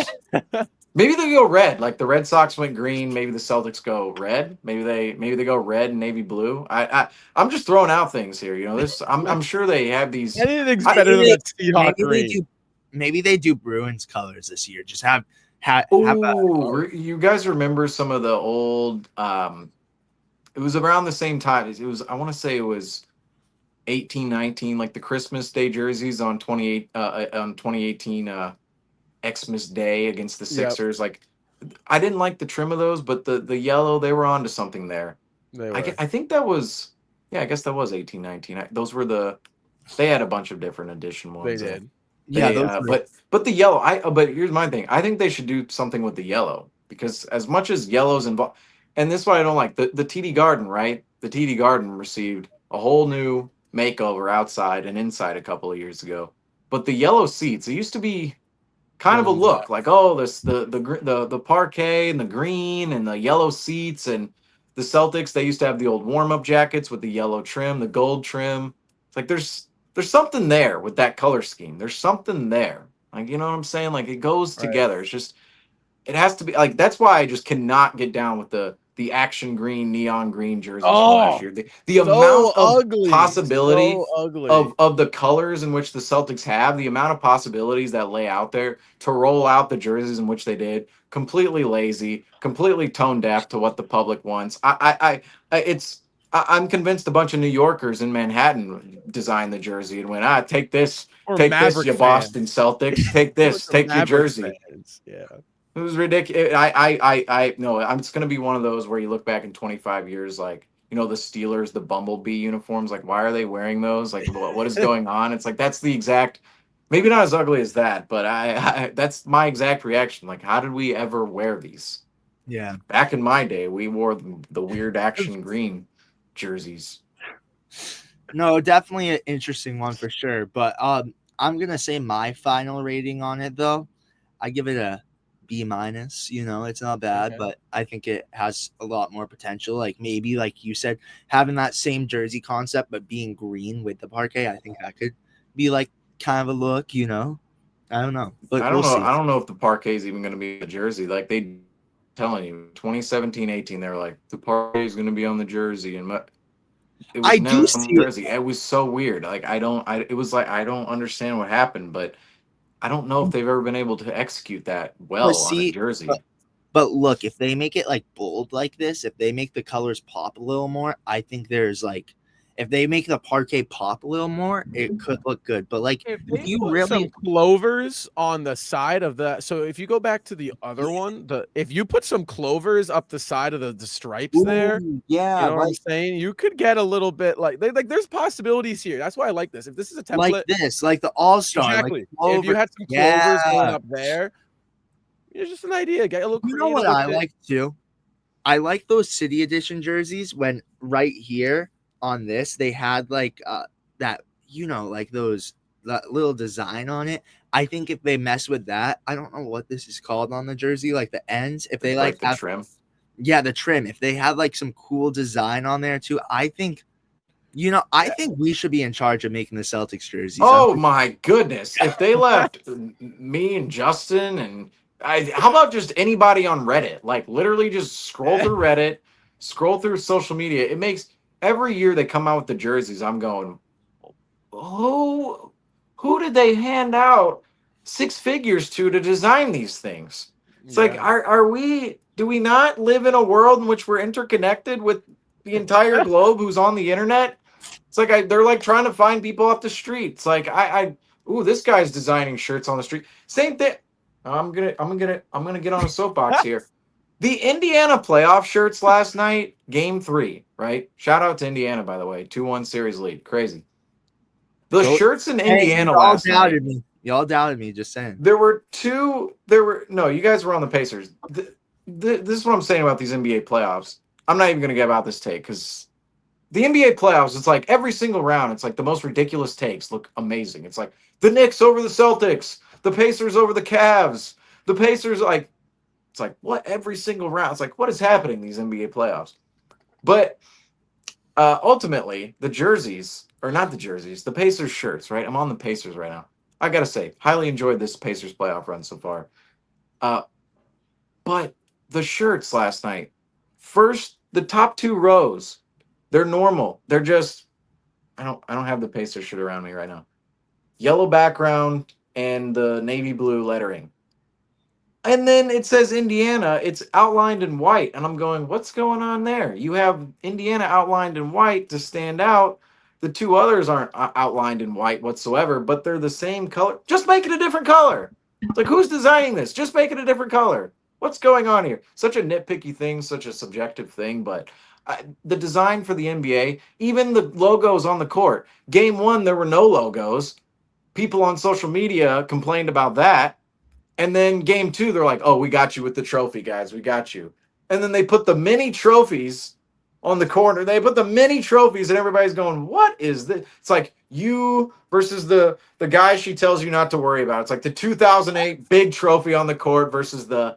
Maybe they go red. Like the Red Sox went green. Maybe the Celtics go red. Maybe they go red and navy blue. I'm just throwing out things here. I'm sure they have these. Anything's better than that Seahawk green. Maybe they do Bruins colors this year. Just have you guys remember some of the old? It was around the same time. It was. I want to say it was 18-19, like the Christmas Day jerseys on 2018 Xmas Day against the Sixers. Yep. Like I didn't like the trim of those, but the yellow, they were onto something there. I think that was I guess that was 18-19. Those were they had a bunch of different edition ones. They did. But the yellow, but here's my thing. I think they should do something with the yellow because as much as yellow's involved, and this is what I don't like, the TD Garden, right? The TD Garden received a whole new makeover outside and inside a couple of years ago. But the yellow seats, it used to be kind of a look like, this the parquet and the green and the yellow seats, and the Celtics, they used to have the old warm-up jackets with the yellow trim, the gold trim. It's like there's something there with that color scheme. There's something there. Like, you know what I'm saying? Like it goes together. It's just it has to be like that's why I just cannot get down with the action green, neon green jerseys from last year. The amount of possibility of the colors in which the Celtics have, the amount of possibilities that lay out there to roll out the jerseys in which they did, completely lazy, completely tone deaf to what the public wants. I'm convinced a bunch of New Yorkers in Manhattan designed the jersey and went, take this, you Boston Celtics, take this, take your jersey. Fans. Yeah. It was ridiculous. I no, I'm just going to be one of those where you look back in 25 years, like, the Steelers, the Bumblebee uniforms, like, why are they wearing those? Like, what is going on? It's like, that's the exact, maybe not as ugly as that, but that's my exact reaction. Like, how did we ever wear these? Yeah. Back in my day, we wore the weird action green jerseys. No, definitely an interesting one for sure. But I'm going to say my final rating on it, though. I give it a B-. It's not bad, but I think it has a lot more potential. Like maybe, like you said, having that same jersey concept but being green with the parquet, I think that could be like kind of a look. I don't know, but I don't know. I don't know if the parquet is even going to be a jersey. Like they telling you, 2017-18, they were like the parquet is going to be on the jersey, and it was I do see jersey. It was so weird. Like it was like I don't understand what happened, but I don't know if they've ever been able to execute that well on a jersey. But look, if they make it like bold like this, if they make the colors pop a little more, I think there's like if they make the parquet pop a little more, it could look good. But like, If if they you put some really, clovers on the side of the, so if you go back to the other one, if you put some clovers up the side of the stripes there, ooh, yeah, you know what I'm like saying? You could get a little bit like there's possibilities here. That's why I like this. If this is a template, this, like the All-Star, exactly. like If you clover. had some clovers going Yeah. up there, it's just an idea. Get a little You know creative what with I it. like too? I like those City Edition jerseys when right here on this they had like that, like that little design on it. I think if they mess with that, I don't know what this is called on the jersey, like the ends. If they like the have, trim. yeah, the trim. If they have like some cool design on there too, I think, I think we should be in charge of making the Celtics jerseys. Oh my goodness! If they left me and Justin and how about just anybody on Reddit? Like literally, just scroll through Reddit, scroll through social media. It makes every year they come out with the jerseys. I'm going, who did they hand out six figures to design these things? It's like, are we? Do we not live in a world in which we're interconnected with the entire globe who's on the internet? It's like they're like trying to find people off the street. It's like ooh, this guy's designing shirts on the street. Same thing. I'm gonna get on a soapbox here. The Indiana playoff shirts last night, game 3, right? Shout out to Indiana, by the way, 2-1 series lead, crazy. The shirts in Indiana last night. Y'all doubted me. Just saying. No, you guys were on the Pacers. This is what I'm saying about these NBA playoffs. I'm not even gonna get about this take because the NBA playoffs, it's like every single round, it's like the most ridiculous takes look amazing. It's like the Knicks over the Celtics, the Pacers over the Cavs, the Pacers it's like what every single round. It's like what is happening in these NBA playoffs? But ultimately, the jerseys, or not the jerseys, the Pacers shirts, right? I'm on the Pacers right now. I gotta say, highly enjoyed this Pacers playoff run so far. But the shirts last night, first the top 2 rows, they're normal. They're just I don't have the Pacers shirt around me right now. Yellow background and the navy blue lettering. And then it says Indiana. It's outlined in white. And I'm going, what's going on there? You have Indiana outlined in white to stand out. The 2 others aren't outlined in white whatsoever, but they're the same color. Just make it a different color. It's like, who's designing this? Just make it a different color. What's going on here? Such a nitpicky thing, such a subjective thing, but the design for the NBA, even the logos on the court. Game 1, there were no logos. People on social media complained about that. And then game 2, they're like, oh, we got you with the trophy, guys. We got you. And then they put the mini trophies on the corner. They put the mini trophies, and everybody's going, what is this? It's like you versus the guy she tells you not to worry about. It's like the 2008 big trophy on the court versus the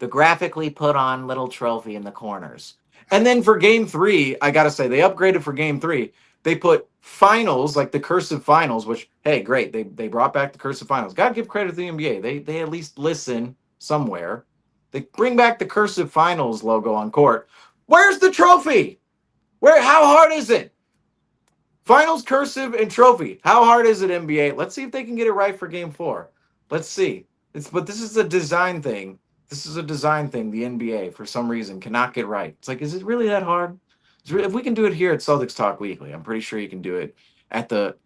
graphically put on little trophy in the corners. And then for game 3, I got to say, they upgraded for game 3. They put finals, like the cursive finals, which, hey, great. They brought back the cursive finals. Got to give credit to the NBA. They at least listen somewhere. They bring back the cursive finals logo on court. Where's the trophy? How hard is it? Finals, cursive, and trophy. How hard is it, NBA? Let's see if they can get it right for game 4. Let's see. But this is a design thing. This is a design thing. The NBA, for some reason, cannot get right. It's like, is it really that hard? If we can do it here at Celtics Talk Weekly, I'm pretty sure you can do it at the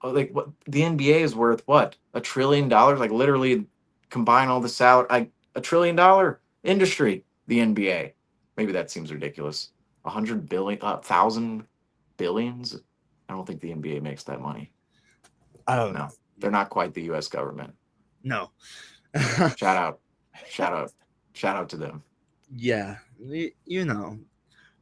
like what the NBA is worth what $1 trillion, like literally combine all the salary, like $1 trillion industry. The NBA, maybe that seems ridiculous. 100 billion, 1,000 billions. I don't think the NBA makes that money. I don't know. They're not quite the U.S. government. No. Shout out to them. Yeah,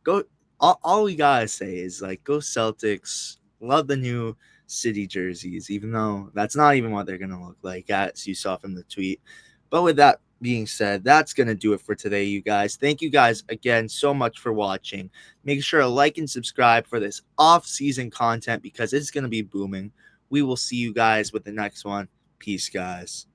go. All we gotta say is like, go Celtics. Love the new City jerseys, even though that's not even what they're gonna look like, as you saw from the tweet. But with that being said, that's gonna do it for today, you guys. Thank you guys again so much for watching. Make sure to like and subscribe for this off-season content because it's gonna be booming. We will see you guys with the next one. Peace, guys.